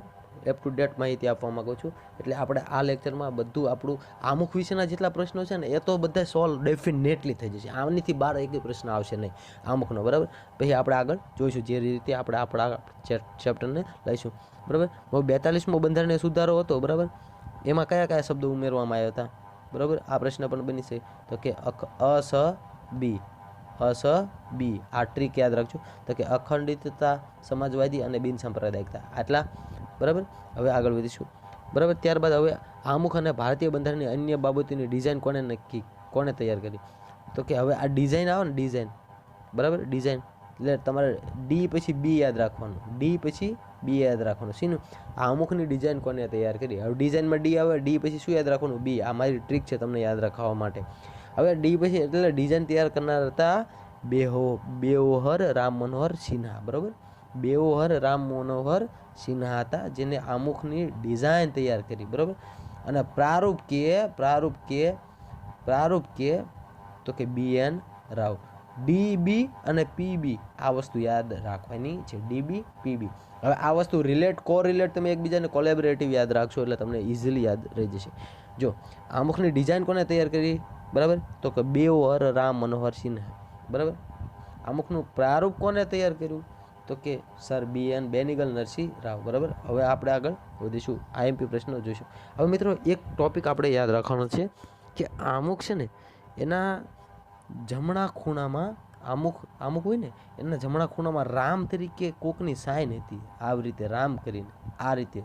અપ ટુ ડેટ માહિતી આપવા માંગુ છું. એટલે આપણે આ લેક્ચરમાં બધું આપણું આમુખ વિશેના જેટલા પ્રશ્નો છે ને એ તો બધા સોલ્વ ડેફિનેટલી થઈ જશે. આમનીથી બહાર એક પ્રશ્ન આવશે નહીં આમુખનો, બરાબર. પછી આપણે આગળ જોઈશું જે રીતે આપણે આપણા ચેપ્ટરને લઈશું, બરાબર. હવે 42મો બંધારણીય સુધારો હતો, બરાબર. એમાં કયા કયા શબ્દો ઉમેરવામાં આવ્યા હતા, બરાબર? આ પ્રશ્ન પણ બની છે તો કે બી આ ટ્રીક યાદ રાખજો તો કે અખંડિતતા, સમાજવાદી અને બિનસાંપ્રદાયિકતા, આટલા, બરાબર. હવે આગળ વધીશું, બરાબર. ત્યારબાદ હવે આમુખ અને ભારતીય બંધારણની અન્ય બાબતોની ડિઝાઇન કોણે તૈયાર કરી? તો કે હવે આ ડિઝાઇન આવે ને, ડિઝાઇન, બરાબર, ડિઝાઇન એટલે તમારે ડી પછી બી યાદ રાખવાનું, ડી પછી બી યાદ રાખવાનું. શીનું? આ અમુકની ડિઝાઇન કોને તૈયાર કરી? હવે ડિઝાઇનમાં ડી આવે, ડી પછી શું યાદ રાખવાનું? બી. આ મારી ટ્રીક છે તમને યાદ રાખવા માટે. હવે ડી પછી એટલે ડિઝાઇન તૈયાર કરનાર હતા બેઓહર રામ મનોહર સિન્હા, બરાબર. બેઓહર રામ મનોહર સિન્હા હતા જેને આમુખની ડિઝાઇન તૈયાર કરી, બરાબર. અને પ્રારૂપ કે તો કે BN રાવ. DB અને PB આ વસ્તુ યાદ રાખવાની છે, DB PB. હવે આ વસ્તુ કોરિલેટ તમે એકબીજાને કોલેબરેટિવ યાદ રાખશો એટલે તમને ઇઝીલી યાદ રહી જશે. જો આમુખની ડિઝાઇન કોને તૈયાર કરી, બરાબર? તો કે બેઓહર રામ મનોહર સિન્હા, બરાબર. આમુખનું પ્રારૂપ કોને તૈયાર કર્યું? તો કે સર BN બેનિગલ નરસિંહ રાવ, બરાબર. હવે આપણે આગળ વધીશું, IMP પ્રશ્નો જોઈશું. હવે મિત્રો એક ટોપિક આપણે યાદ રાખવાનો છે કે આમુખ છે ને એના જમણા ખૂણામાં આમુખ હોય ને એના જમણા ખૂણામાં રામ તરીકે કોકની સાઇન હતી, આવી રીતે રામ કરીને, આ રીતે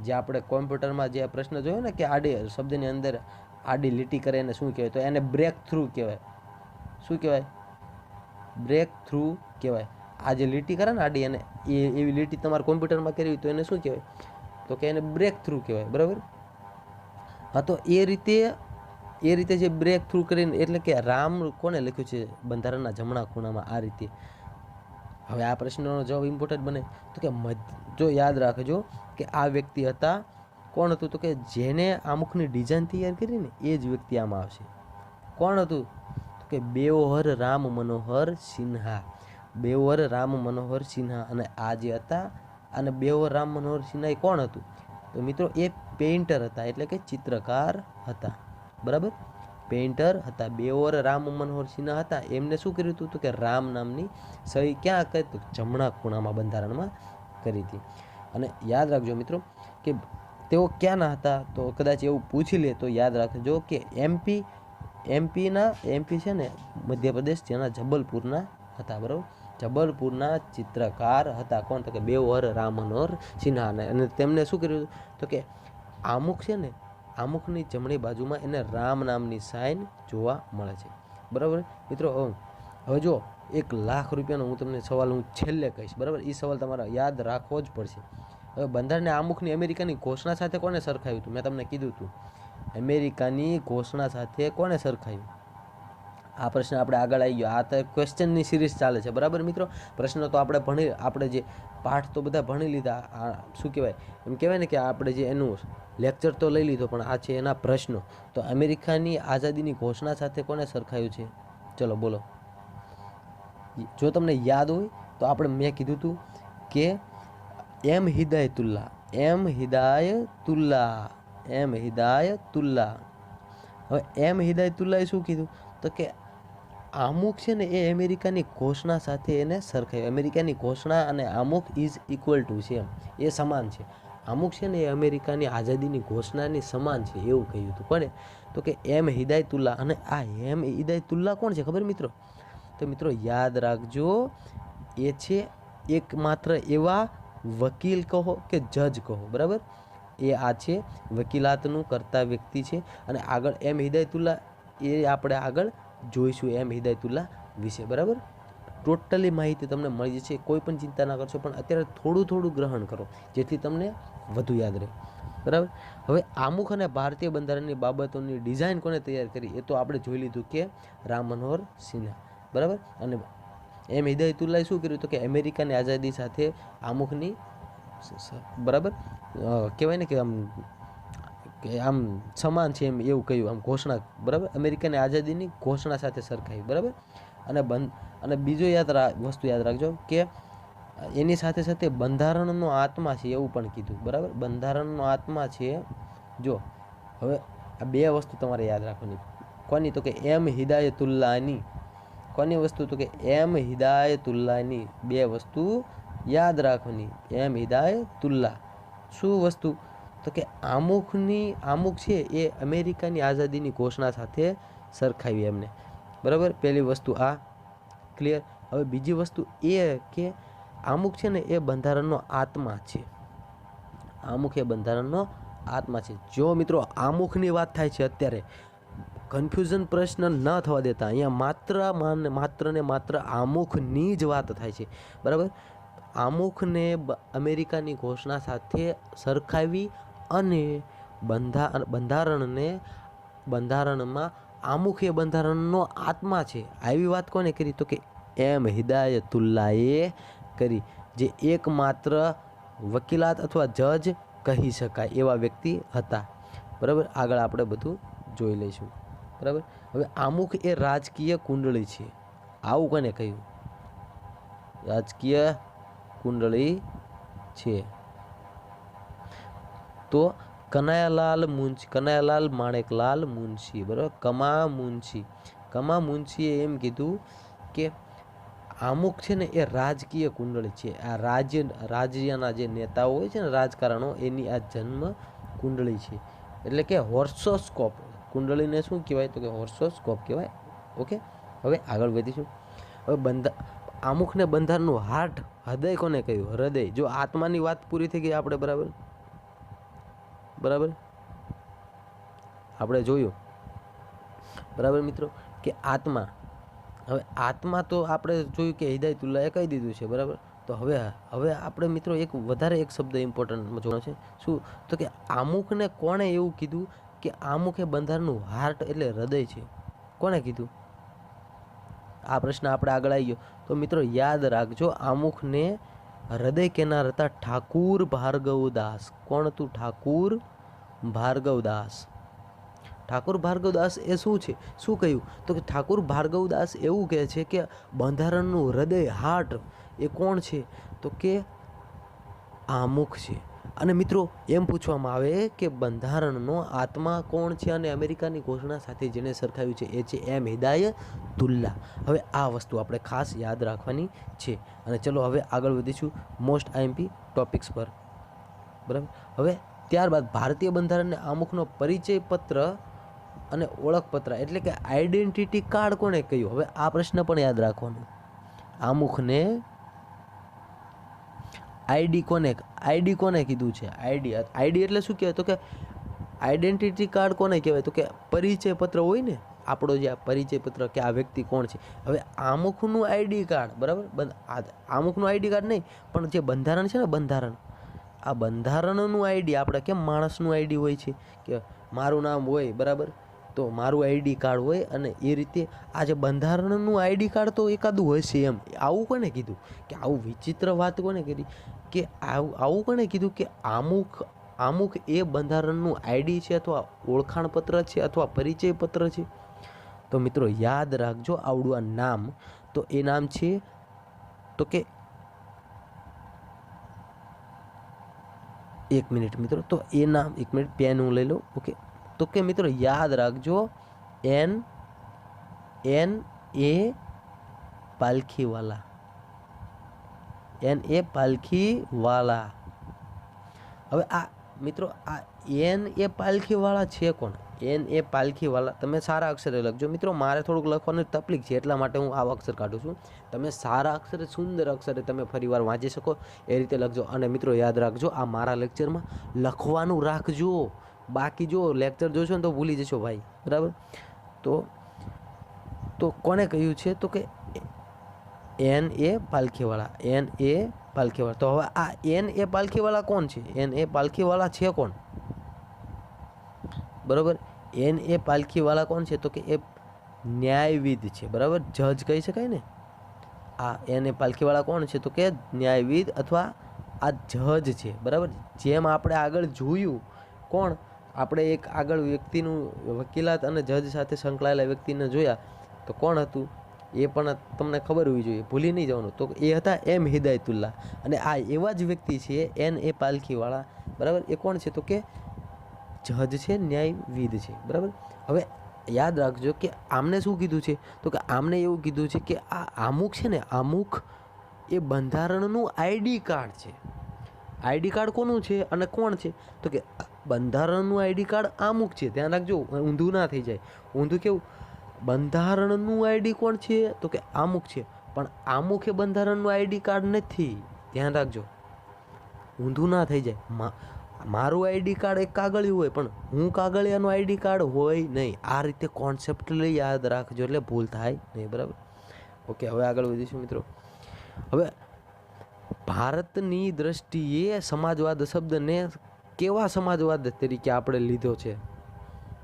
જે આપણે કોમ્પ્યુટરમાં જે પ્રશ્ન જોયો ને કે આડી શબ્દની અંદર આડી લીટી કરે એને શું કહેવાય? તો એને બ્રેક થ્રુ કહેવાય. શું કહેવાય? બ્રેક થ્રુ કહેવાય. આ જે લીટી કરે ને આડી એને એવી લીટી તમારે કોમ્પ્યુટરમાં કરવી તો એને શું કહેવાય? તો કે એને બ્રેક થ્રુ કહેવાય, બરાબર. હા, તો એ રીતે જે બ્રેક થ્રુ કરીને એટલે કે રામ કોને લખ્યું છે બંધારણના જમણા ખૂણામાં આ રીતે? હવે આ પ્રશ્નનો જવાબ ઇમ્પોર્ટન્ટ બને તો કે જો યાદ રાખજો કે આ વ્યક્તિ હતા, કોણ હતું? તો કે જેને આમુખની ડિઝાઇન તૈયાર કરી ને એ જ વ્યક્તિ આમાં આવશે. કોણ હતું? તો કે બેઓહર રામ મનોહર સિન્હા. બેઓહર રામ મનોહર સિન્હા. અને આ જે હતા અને બેઓહર રામ મનોહર સિન્હા એ કોણ હતું? તો મિત્રો એ પેઇન્ટર હતા, એટલે કે ચિત્રકાર હતા, બરાબર. પેઇન્ટર હતા. બેઓર રામ મનોહર સિન્હા હતા. એમને શું કર્યું હતું? તો કે રામ નામની સહી ક્યાં કરી? તો જમણા ખૂણામાં બંધારણમાં કરી હતી. અને યાદ રાખજો મિત્રો કે તેઓ ક્યાંના હતા? તો કદાચ એવું પૂછી લે તો યાદ રાખજો કે એમપી છે ને મધ્યપ્રદેશ, જેના જબલપુરના હતા. બરાબર, જબલપુરના ચિત્રકાર હતા. કોણ? તો કે બેઓર રામ મનોહર સિન્હા. અને તેમને શું કર્યું? તો કે આમુખ છે ને, આમુખની જમણી બાજુમાં એને રામ નામની સાઇન જોવા મળે છે. બરાબર મિત્રો, હવે જો 1,00,000 રૂપિયાનો હું તમને સવાલ હું છેલ્લે કહીશ. બરાબર, એ સવાલ તમારે યાદ રાખવો જ પડશે. હવે બંધારણને આમુખની અમેરિકાની ઘોષણા સાથે કોને સરખાવ્યું હતું? મેં તમને કીધું હતું, અમેરિકાની ઘોષણા સાથે કોને સરખાવ્યું? આ પ્રશ્ન આપણે આગળ આવી ગયો. આ તો ક્વેશ્ચનની સિરીઝ ચાલે છે. બરાબર મિત્રો, પ્રશ્ન તો આપણે જે પાઠ તો બધા ભણી લીધા. આ શું કહેવાય, એમ કહેવાય ને કે આપણે જે એનું લેક્ચર તો લઈ લીધો, પણ આ છે એના પ્રશ્નો. તો અમેરિકાની આઝાદીની ઘોષણા સાથે કોને સરખાયું છે? ચલો બોલો. જો તમને યાદ હોય તો મેં કીધું હતું કે એમ હિદાયતુલ્લાહ. હવે એમ હિદાયતુલ્લાહે શું કીધું? તો કે આમુખ છે ને એ અમેરિકાની ઘોષણા સાથે એને સરખાવ્યું. અમેરિકાની ઘોષણા અને આમુખ ઇઝ ઇક્વલ ટુ છે, એ સમાન છે. આમુખ છે ને એ અમેરિકાની આઝાદીની ઘોષણાની સમાન છે, એવું કહ્યું હતું. કોને? તો કે એમ હિદાયતુલ્લાહ. અને આ એમ હિદાયતુલ્લાહ કોણ છે ખબર મિત્રો? તો મિત્રો યાદ રાખજો, એ છે એકમાત્ર એવા વકીલ કહો કે જજ કહો. બરાબર, એ આ છે વકીલાતનું કરતા વ્યક્તિ છે. અને આગળ એમ હિદાયતુલ્લાહ એ આપણે આગળ જોઈશું એમ હિદાયતુલ્લાહ વિશે. બરાબર, ટોટલી માહિતી તમને મળી જશે, કોઈ પણ ચિંતા ના કરશો. પણ અત્યારે થોડું ગ્રહણ કરો જેથી તમને વધુ યાદ રહે. બરાબર, હવે આમુખ અને ભારતીય બંધારણની બાબતોની ડિઝાઇન કોને તૈયાર કરી? એ તો આપણે જોઈ લીધું કે રામ મનોહર સિન્હા. બરાબર, અને એમ હિદાયતુલ્લાહે શું કર્યું? તો કે અમેરિકાની આઝાદી સાથે આમુખની બરાબર કહેવાય ને કે આમ સમાન છે, એમ એવું કહ્યું, આમ ઘોષણા. બરાબર, અમેરિકાની આઝાદીની ઘોષણા સાથે સરખાવી. બરાબર, અને બીજો વસ્તુ યાદ રાખજો કે એની સાથે સાથે બંધારણનો આત્મા છે એવું પણ કીધું. બરાબર, બંધારણનો આત્મા છે. જો હવે આ બે વસ્તુ તમારે યાદ રાખવાની. કોની? તો કે એમ હિદાયતુલ્લાહની. કોની વસ્તુ? તો કે એમ હિદાયતુલ્લાહની. બે વસ્તુ યાદ રાખવાની. એમ હિદાયતુલ્લાહ શું વસ્તુ? તો કે આમુખ છે એ અમેરિકાની આઝાદીની ઘોષણા સાથે સરખાવી એમને. બરાબર, પહેલી વસ્તુ આ ક્લિયર. હવે બીજી વસ્તુ એ કે આમુખ છે ને એ બંધારણનો આત્મા છે. આમુખ એ બંધારણનો આત્મા છે. જો મિત્રો આમુખની વાત થાય છે અત્યારે, કન્ફ્યુઝન પ્રશ્ન ન થવા દેતા. અહીંયા માત્ર આમુખની જ વાત થાય છે. બરાબર, આમુખને અમેરિકાની ઘોષણા સાથે સરખાવી અને બંધારણમાં આમુખ એ બંધારણનો આત્મા છે, આવી વાત કોને કરી? તો કે એમ હિદાયતુલ્લાહે કરી, જે એકમાત્ર વકીલાત અથવા જજ કહી શકાય એવા વ્યક્તિ હતા. બરાબર, આગળ આપણે બધું જોઈ લઈશું. બરાબર, હવે આમુખ એ રાજકીય કુંડળી છે, આવું કોને કહ્યું? રાજકીય કુંડળી છે. તો કનૈયાલાલ માણેકલાલ મુનશી. બરાબર, કમા મુનશીએ એમ કીધું કે આમુખ છે ને એ રાજકીય કુંડળી છે. આ રાજ્યના જે નેતાઓ હોય છે ને, રાજકારણો, એની આ જન્મ કુંડળી છે. એટલે કે હોર્સોસ્કોપ. કુંડળીને શું કહેવાય? તો કે હોર્સોસ્કોપ કહેવાય. ઓકે, હવે આગળ વધીશું. હવે આમુખને બંધારણનું હૃદય કોને કહ્યું? હૃદય. જો આત્માની વાત પૂરી થઈ ગઈ આપણે. બરાબર આપણે જોયું. બરાબર મિત્રો, કે આત્મા. હવે આત્મા તો આપણે જોયું કે હિદાયતુલ્લાહે કહી દીધું છે. બરાબર, તો હવે આપણે મિત્રો એક શબ્દ ઇમ્પોર્ટન્ટ જોવાનો છે. શું? તો કે આમુખને કોણે એવું કીધું કે આમુખ એ બંધારણનું હાર્ટ એટલે હૃદય છે? કોણે કીધું? આ પ્રશ્ન આપણે આગળ આવી ગયો. તો મિત્રો યાદ રાખજો, આમુખને હૃદય કેનાર હતા ઠાકુર ભાર્ગવદાસ. કોણ હતું? ઠાકુર ભાર્ગવદાસ એ શું છે? શું કહ્યું? તો કે ઠાકુર ભાર્ગવદાસ એવું કહે છે કે બંધારણનું હૃદય, હાર્ટ, એ કોણ છે? તો કે આમુખ છે. અને મિત્રો એમ પૂછવામાં આવે કે બંધારણનો આત્મા કોણ છે, અને અમેરિકાની ઘોષણા સાથે જેને સરખાવ્યું છે એ છે એમ હિદાયતુલ્લા. હવે આ વસ્તુ આપણે ખાસ યાદ રાખવાની છે. અને ચલો હવે આગળ વધીશું મોસ્ટ આઈએમપી ટોપિક્સ પર, બરાબર. હવે ત્યારબાદ ભારતીય બંધારણને આમુખનો પરિચય પત્ર અને ઓળખપત્ર એટલે કે આઈડેન્ટિટી કાર્ડ કોને કહ્યું? હવે આ પ્રશ્ન પણ યાદ રાખવાનો. આમુખને આઈડી કોને કીધું છે? આઈડી એટલે શું કહેવાય? તો કે આઈડેન્ટિટી કાર્ડ કોને કહેવાય? તો કે પરિચય પત્ર હોય ને આપણો, જે આ પરિચય પત્ર કે આ વ્યક્તિ કોણ છે. હવે આમુખનું આઈડી કાર્ડ, બરાબર, આમુખનું આઈડી કાર્ડ નહીં, પણ જે બંધારણ છે ને, બંધારણ, આ બંધારણનું આઈડી, આપણે કેમ માણસનું આઈડી હોય છે કે મારું નામ હોય, બરાબર, તો મારું આઈડી કાર્ડ હોય, અને એ રીતે આ જે બંધારણનું આઈડી કાર્ડ તો એકાદું હશે એમ. આવું કોને કીધું? કે આવું વિચિત્ર વાત કોને કરી કે આવું કોને કીધું કે આમુખ એ બંધારણનું આઈડી છે, અથવા ઓળખાણ પત્ર છે, અથવા પરિચય પત્ર છે? તો મિત્રો યાદ રાખજો આવડું આ નામ. તો એ નામ છે, તો કે એક મિનિટ મિત્રો, તો એ નામ, એક મિનિટ પેન હું લઈ લઉં. ઓકે, તો કે મિત્રો યાદ રાખજો NA પાલખીવાલા. NA પાલખીવાલા. હવે આ મિત્રો આ NA પાલખીવાલા છે કોણ? NA પાલખીવાલા તમે સારા અક્ષરે લખજો મિત્રો. મારે થોડુંક લખવાની તકલીફ છે, એટલા માટે હું આવા અક્ષર કાઢું છું. તમે સારા અક્ષરે, સુંદર અક્ષરે તમે ફરીવાર વાંચી શકો એ રીતે લખજો. અને મિત્રો યાદ રાખજો, આ મારા લેક્ચરમાં લખવાનું રાખજો. બાકી જો લેક્ચર જોશો ને તો ભૂલી જશો ભાઈ, બરાબર. તો કોને કહ્યું છે? તો કે NA પાલખીવાળા. NA પાલખીવાળા. તો હવે આ NA પાલખીવાળા કોણ છે? NA પાલખીવાળા છે કોણ? બરાબર, NA પાલખીવાળા કોણ છે? તો કે એ ન્યાયવિદ છે, બરાબર, જજ કહી શકાય ને. આ NA પાલખીવાળા કોણ છે? તો કે ન્યાયવિદ અથવા આ જજ છે, બરાબર. જેમ આપણે આગળ જોયું, કોણ આપણે એક આગળ વ્યક્તિનું વકીલાત અને જજ સાથે સંકળાયેલા વ્યક્તિને જોયા, તો કોણ હતું એ પણ તમને ખબર હોવી જોઈએ, ભૂલી નહીં જવાનું. તો એ હતા એમ હિદાયતુલ્લા. અને આ એવા જ વ્યક્તિ છે NA પાલખીવાળા, બરાબર. એ કોણ છે? તો કે જજ છે, ન્યાયવિદ છે, બરાબર. હવે યાદ રાખજો કે આમને શું કીધું છે? તો કે આમને એવું કીધું છે કે આ આમુખ છે ને, આમુખ એ બંધારણનું આઈડી કાર્ડ છે. આઈડી કાર્ડ કોનું છે અને કોણ છે? તો કે બંધારણનું આઈડી કાર્ડ આમુખ છે. ધ્યાન રાખજો, ઊંધું ના થઈ જાય. ઊંધું કેવું? બંધારણનું આઈડી કોણ છે? તો કે આમુખ છે, પણ આમુખ એ બંધારણનું આઈડી કાર્ડ નથી. ધ્યાન રાખજો, ઊંધું ના થઈ જાય. મારું આઈડી કાર્ડ એક કાગળિયું હોય, પણ હું કાગળિયાનું આઈડી કાર્ડ હોય નહીં. આ રીતે કોન્સેપ્ટલી યાદ રાખજો, એટલે ભૂલ થાય નહીં, બરાબર. ઓકે, હવે આગળ વધીશું મિત્રો. હવે ભારતની દ્રષ્ટિએ સમાજવાદ શબ્દને કેવા સમાજવાદ તરીકે આપણે લીધો છે?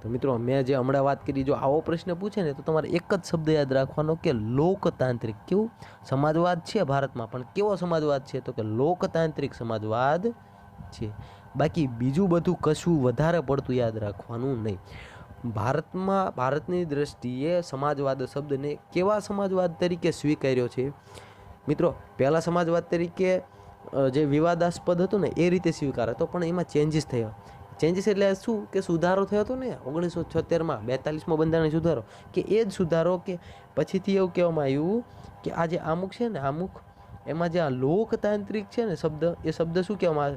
તો મિત્રો મેં જે હમણાં વાત કરી, જો આવો પ્રશ્ન પૂછે ને તો તમારે એક જ શબ્દ યાદ રાખવાનો કે લોકતાંત્રિક. કેવું સમાજવાદ છે ભારતમાં, પણ કેવો સમાજવાદ છે? તો કે લોકતાંત્રિક સમાજવાદ છે. બાકી બીજું બધું કશું વધારે પડતું યાદ રાખવાનું નહીં. ભારતની દ્રષ્ટિએ સમાજવાદ શબ્દને કેવા સમાજવાદ તરીકે સ્વીકાર્યો છે? મિત્રો પહેલા સમાજવાદ તરીકે જે વિવાદાસ્પદ હતું ને એ રીતે સ્વીકાર હતો, પણ એમાં ચેન્જીસ થયા. ચેન્જીસ એટલે શું? કે સુધારો થયો હતો ને 1976માં, 42માં બંધારણ સુધારો, કે એ જ સુધારો કે પછીથી એવું કહેવામાં આવ્યું કે આ જે આમુખ છે ને, આમુખ એમાં જે આ લોકતાંત્રિક છે ને શબ્દ, એ શબ્દ શું કહેવામાં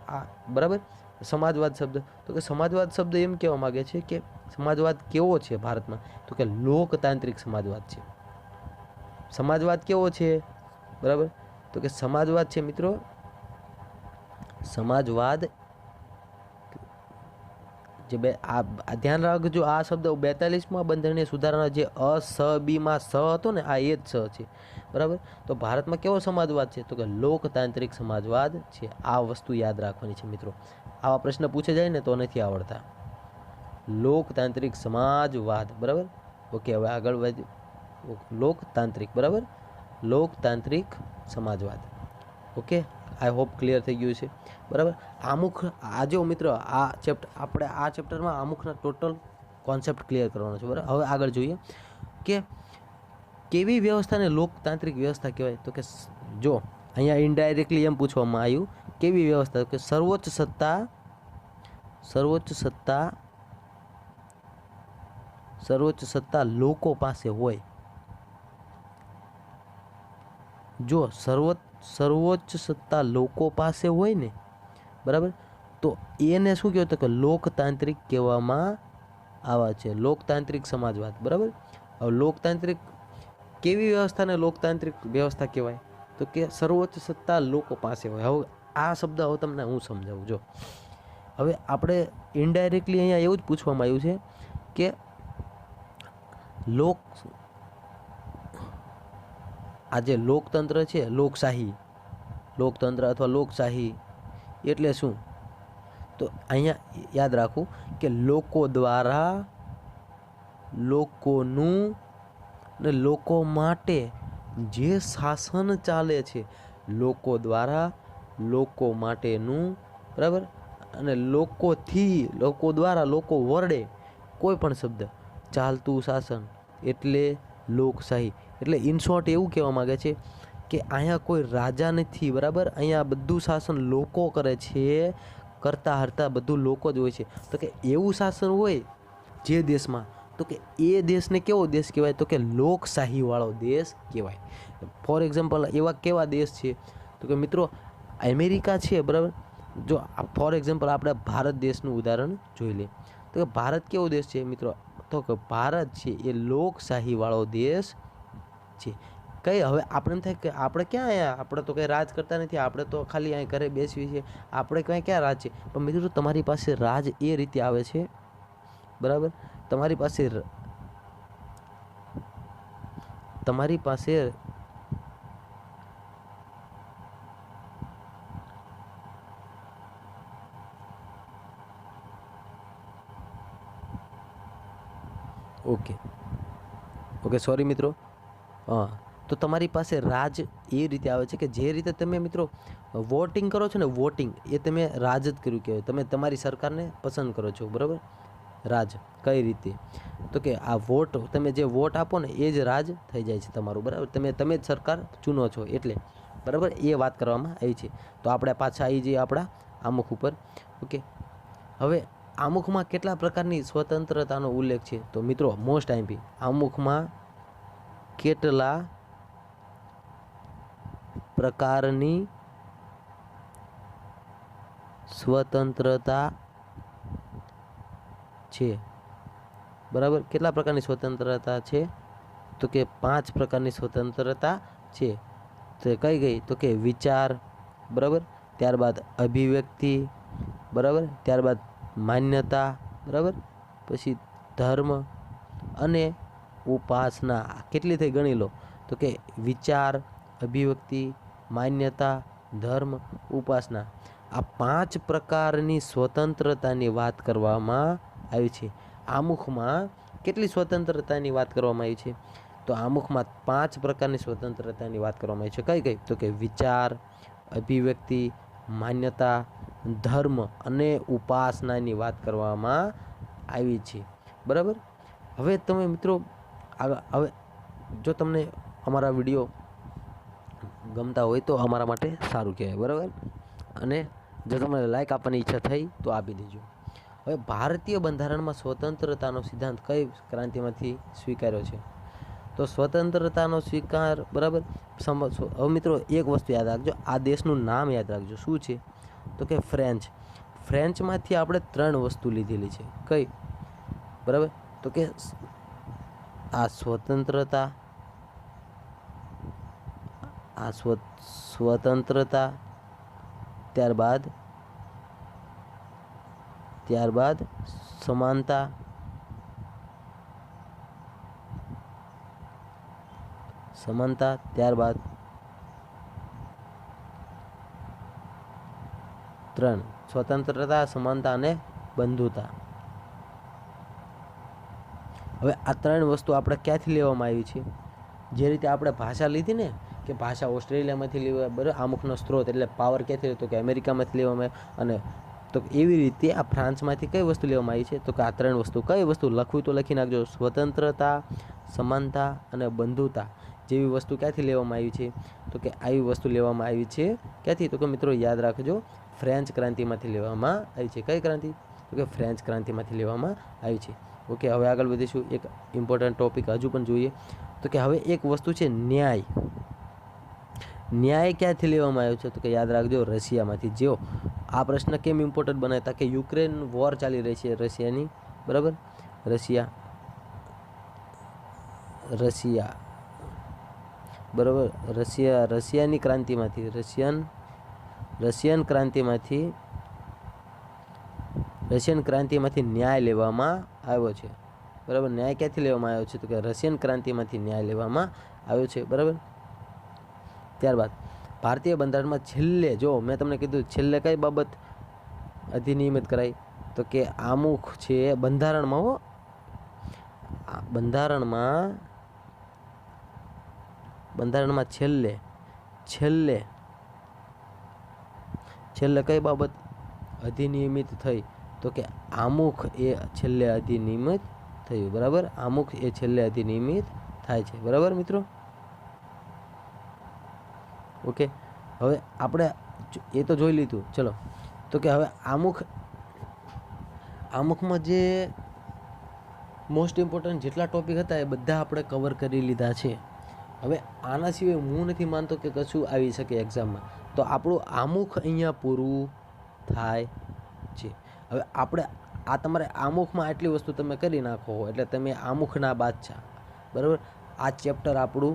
આવે? બરાબર, સમાજવાદ શબ્દ. તો કે સમાજવાદ શબ્દ એમ કહેવા માગે છે કે સમાજવાદ કેવો છે ભારતમાં? તો કે લોકતાંત્રિક સમાજવાદ છે. સમાજવાદ કેવો છે? બરાબર, તો કે સમાજવાદ છે મિત્રો, સમાજવાદ જે ધ્યાન રાખજો, આ શબ્દ 42માં બંધારણીય સુધારાના જે અ-સ-બીમાં સ હતો ને, આ એ જ સ છે, બરાબર. તો ભારતમાં કેવો સમાજવાદ છે? તો કે લોકતાંત્રિક સમાજવાદ છે. આ વસ્તુ યાદ રાખવાની છે મિત્રો. આવા પ્રશ્ન પૂછે જાય ને તો નથી આવડતા. લોકતાંત્રિક સમાજવાદ, બરાબર. ઓકે, હવે આગળ વધી. લોકતાંત્રિક, બરાબર, લોકતાંત્રિક સમાજવાદ. ઓકે, આઈ હોપ ક્લિયર થઈ ગયું છે, બરાબર. આમુખ, આ જો મિત્રો આ આપણે આ ચેપ્ટરમાં આમુખના ટોટલ કોન્સેપ્ટ ક્લિયર કરવાનો છે, બરાબર. હવે આગળ જોઈએ કે કેવી વ્યવસ્થાને લોકતાંત્રિક વ્યવસ્થા કહેવાય? તો કે જો અહીંયા ઇનડાયરેક્ટલી એમ પૂછવામાં આવ્યું કેવી વ્યવસ્થા? કે સર્વોચ્ચ સત્તા લોકો પાસે હોય. જો સર્વોચ્ચ સત્તા લોકો પાસે હોય ને, બરાબર, તો એને શું કહેવાય? તો કે લોકતાંત્રિક કહેવામાં આવે છે. લોકતાંત્રિક સમાજવાદ. બરાબર. હવે લોકતાંત્રિક કેવી વ્યવસ્થાને લોકતાંત્રિક વ્યવસ્થા કહેવાય? તો કે સર્વોચ્ચ સત્તા લોકો પાસે હોય. હવે આ શબ્દ હવે તમને હું સમજાવું. જો હવે આપણે ઇનડાયરેક્ટલી અહીંયા એવું જ પૂછવામાં આવ્યું છે કે આજે લોકતંત્ર છે, લોકતંત્ર અથવા લોકશાહી એટલે શું? તો અહીંયા યાદ રાખવું કે લોકો દ્વારા, લોકોનું ને લોકો માટે જે શાસન ચાલે છે, લોકો દ્વારા, લોકો માટેનું, બરાબર, અને લોકોથી, લોકો દ્વારા, લોકો વરડે કોઈ પણ શબ્દ ચાલતું શાસન એટલે લોકશાહી. એટલે ઇન શોર્ટ એવું કહેવા માગે છે કે અહીંયા કોઈ રાજા નથી, બરાબર, અહીંયા બધું શાસન લોકો કરે છે, કરતા હરતા બધું લોકો જ હોય છે. તો કે એવું શાસન હોય જે દેશમાં, તો કે એ દેશને કેવો દેશ કહેવાય? તો કે લોકશાહીવાળો દેશ કહેવાય. ફોર એક્ઝામ્પલ એવા કેવા દેશ છે? તો કે મિત્રો અમેરિકા છે, બરાબર. જો ફોર એક્ઝામ્પલ આપણે ભારત દેશનું ઉદાહરણ જોઈ લઈએ. તો કે ભારત કેવો દેશ છે મિત્રો? તો કે ભારત છે એ લોકશાહીવાળો દેશ છે. કઈ હવે આપણે એમ થાય કે આપણે ક્યાં અહીંયા, આપણે તો કંઈ રાજ કરતા નથી, આપણે તો ખાલી અહીં ઘરે બેસવી છે, આપણે ક્યાં રાજ છે? પણ મિત્રો તમારી પાસે રાજ એ રીતે આવે છે, બરાબર, તમારી પાસે ઓકે સોરી મિત્રો. હા, તો તમારી પાસે રાજ એ રીતે આવે છે કે જે રીતે તમે મિત્રો વોટિંગ કરો છો ને, વોટિંગ એ તમે રાજ જ કર્યું કહેવાય. તમે તમારી સરકારને પસંદ કરો છો, બરાબર. રાજ કઈ રીતે? તો કે આ વોટ, તમે જે વોટ આપો ને એ જ રાજ થઈ જાય છે તમારું, બરાબર. તમે જ સરકાર ચૂનો છો એટલે, બરાબર, એ વાત કરવામાં આવી છે. તો આપણે પાછા આવી જઈએ આપણા આમુખ ઉપર. ઓકે, હવે આમુખમાં કેટલા પ્રકારની સ્વતંત્રતાનો ઉલ્લેખ છે? તો મિત્રો મોસ્ટ આઈમ્પી આમુખમાં કેટલા પ્રકારની સ્વતંત્રતા છે? બરાબર, કેટલા પ્રકારની સ્વતંત્રતા છે? તો કે 5 પ્રકારની સ્વતંત્રતા છે. તો કઈ? તો કે વિચાર, બરાબર, ત્યારબાદ અભિવ્યક્તિ, બરાબર, ત્યારબાદ માન્યતા, બરાબર, પછી ધર્મ અને ઉપાસના. કેટલી થઈ ગણી લો? તો કે વિચાર, અભિવ્યક્તિ, માન્યતા, ધર્મ, ઉપાસના. આ 5 પ્રકારની સ્વતંત્રતાની વાત કરવામાં આવી છે. આમુખમાં કેટલી સ્વતંત્રતાની વાત કરવામાં આવી છે? તો આમુખમાં 5 પ્રકારની સ્વતંત્રતાની વાત કરવામાં આવી છે. કઈ? તો કે વિચાર, અભિવ્યક્તિ, માન્યતા, ધર્મ અને ઉપાસનાની વાત કરવામાં આવી છે, બરાબર. હવે તમે મિત્રો હવે જો તમને અમારા વિડીયો ગમતા હોય તો અમારા માટે સારું કહેવાય, બરાબર. અને જો તમને લાઈક આપવાની ઈચ્છા થઈ તો આપી દેજો. હવે ભારતીય બંધારણમાં સ્વતંત્રતાનો સિદ્ધાંત કઈ ક્રાંતિમાંથી સ્વીકાર્યો છે? તો સ્વતંત્રતાનો સ્વીકાર, બરાબર. હવે મિત્રો એક વસ્તુ યાદ રાખજો, આ દેશનું નામ યાદ રાખજો. શું છે? તો કે ફ્રેન્ચમાંથી આપણે 3 વસ્તુ લીધેલી છે. કઈ? બરાબર, તો કે આ સ્વતંત્રતા, ત્યારબાદ સમાનતા, ત્યારબાદ 3 સ્વતંત્રતા, સમાનતા અને બંધુતા. હવે આ 3 વસ્તુ આપણે ક્યાંથી લેવામાં આવી છે? જે રીતે આપણે ભાષા લીધી ને, કે ભાષા ઓસ્ટ્રેલિયામાંથી લેવાય, બરાબર, અમુકનો સ્ત્રોત એટલે પાવર ક્યાંથી તો કે અમેરિકામાંથી લેવામાં આવે. અને તો એવી રીતે આ ફ્રાન્સમાંથી કઈ વસ્તુ લેવામાં આવી છે? તો કે આ 3 વસ્તુ. કઈ વસ્તુ લખવું તો લખી નાખજો: સ્વતંત્રતા, સમાનતા અને બંધુતા. જેવી વસ્તુ ક્યાંથી લેવામાં આવી છે? તો કે આવી વસ્તુ લેવામાં આવી છે ક્યાંથી? તો કે મિત્રો યાદ રાખજો, ફ્રેન્ચ ક્રાંતિમાંથી લેવામાં આવી છે. કઈ ક્રાંતિ? તો કે ફ્રેન્ચ ક્રાંતિમાંથી લેવામાં આવી છે. ઓકે, હવે આગળ વધીશું. એક ઇમ્પોર્ટન્ટ ટોપિક હજુ પણ જોઈએ. તો કે હવે એક વસ્તુ છે ન્યાય. ન્યાય ક્યાંથી લેવામાં આવ્યો છે? તો કે યાદ રાખજો, રશિયામાંથી. જો આ પ્રશ્ન કેમ ઇમ્પોર્ટન્ટ બનાવતા કે યુક્રેન વોર ચાલી રહી છે રશિયાની, બરાબર? રશિયા બરાબર, રશિયાની ક્રાંતિમાંથી, રશિયન ક્રાંતિમાંથી ન્યાય લેવામાં આવ્યો છે, બરાબર? ન્યાય ક્યાંથી લેવામાં આવ્યો છે? તો કે રશિયન ક્રાંતિમાંથી ન્યાય લેવામાં આવ્યો છે, બરાબર? ત્યારબાદ ભારતીય બંધારણમાં છેલ્લે, જો મેં તમને કીધું છેલ્લે કઈ બાબત અધિનિયમિત કરાઈ? તો કે આમુખ છે બંધારણમાં. બંધારણમાં છેલ્લે કઈ બાબત અધિનિયમિત થઈ? તો કે આમુખ એ છેલ્લે અધિનિયમિત થયું, બરાબર? આમુખ એ છેલ્લે અધિનિયમિત થાય છે, બરાબર મિત્રો? ઓકે, હવે આપણે એ તો જોઈ લીધું. ચલો, તો કે હવે આમુખમાં જે મોસ્ટ ઇમ્પોર્ટન્ટ જેટલા ટોપિક હતા એ બધા આપણે કવર કરી લીધા છે. હવે આના સિવાય હું નથી માનતો કે કશું આવી શકે એક્ઝામમાં. તો આપણું આમુખ અહીંયા પૂરું થાય છે. હવે આપણે તમારે આમુખમાં આટલી વસ્તુ તમે કરી નાખો એટલે તમે આમુખના બાદશાહ, બરાબર? આ ચેપ્ટર આપણું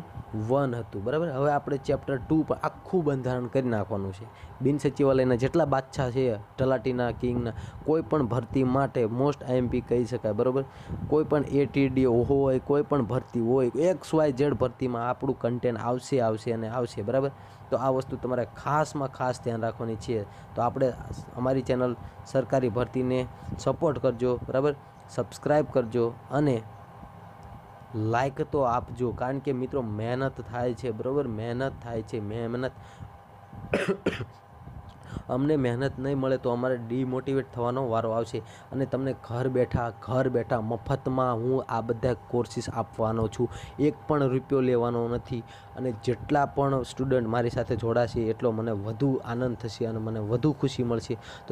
1 હતું, બરાબર? હવે આપણે ચેપ્ટર 2 પર આખું બંધારણ કરી નાખવાનું છે. બિન સચિવાલયના જેટલા બાદશાહ છે, તલાટીના, કિંગના, કોઈ પણ ભરતી માટે મોસ્ટ આઈએમપી કહી શકાય, બરાબર? કોઈ પણ એટીડી હોય, કોઈ પણ ભરતી હોય, XYZ ભરતીમાં આપણું કન્ટેન્ટ આવશે, બરાબર? તો આ વસ્તુ તમારે ખાસમાં ખાસ ધ્યાન રાખવાની છે. તો આપણે અમારી ચેનલ સરકારી ભરતીને સપોર્ટ કરજો, બરાબર? સબસ્ક્રાઈબ કરજો અને લાઈક તો આપજો, કારણ કે મિત્રો મહેનત થાય છે, બરાબર? મહેનત અમને મહેનત નહીં મળે તો અમારે ડિમોટિવેટ થવાનો વારો આવશે. અને તમને ઘર બેઠા મફતમાં હું આ બધા કોર્સીસ આપવાનો છું. એક પણ રૂપિયો લેવાનો નથી. અને જેટલા પણ સ્ટુડન્ટ મારી સાથે જોડાશે એટલો મને વધુ આનંદ થશે અને મને વધુ ખુશી મળશે. તો